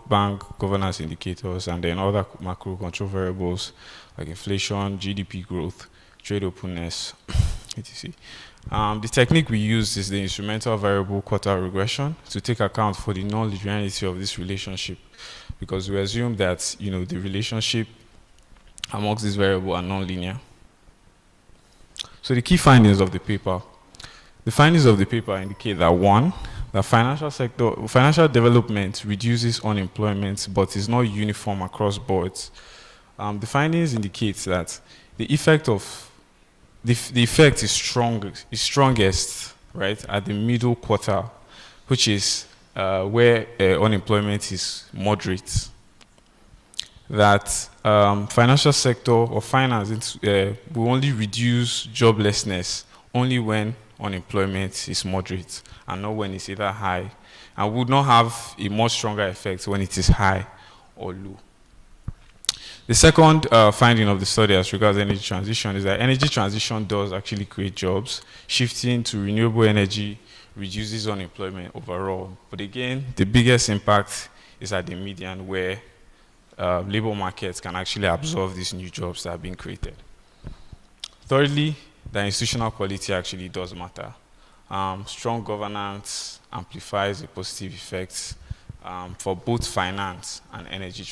Bank governance indicators, and then other macro control variables like inflation, GDP growth, trade openness, etc. The technique we use is the instrumental variable quartile regression to take account for the non-linearity of this relationship, because we assume that the relationship amongst this variable are non-linear. So the key findings of the paper. The findings of the paper indicate that 1, the financial development reduces unemployment but is not uniform across boards. The findings indicate that the effect is strongest, right, at the middle quartile, which is where unemployment is moderate. That financial sector or finance will only reduce joblessness only when unemployment is moderate and not when it's either high, and would not have a much stronger effect when it is high or low. The second finding of the study as regards energy transition is that energy transition does actually create jobs. Shifting to renewable energy reduces unemployment overall. But again, the biggest impact is at the median, where labor markets can actually absorb these new jobs that are being created. Thirdly, the institutional quality actually does matter. Strong governance amplifies the positive effects for both finance and energy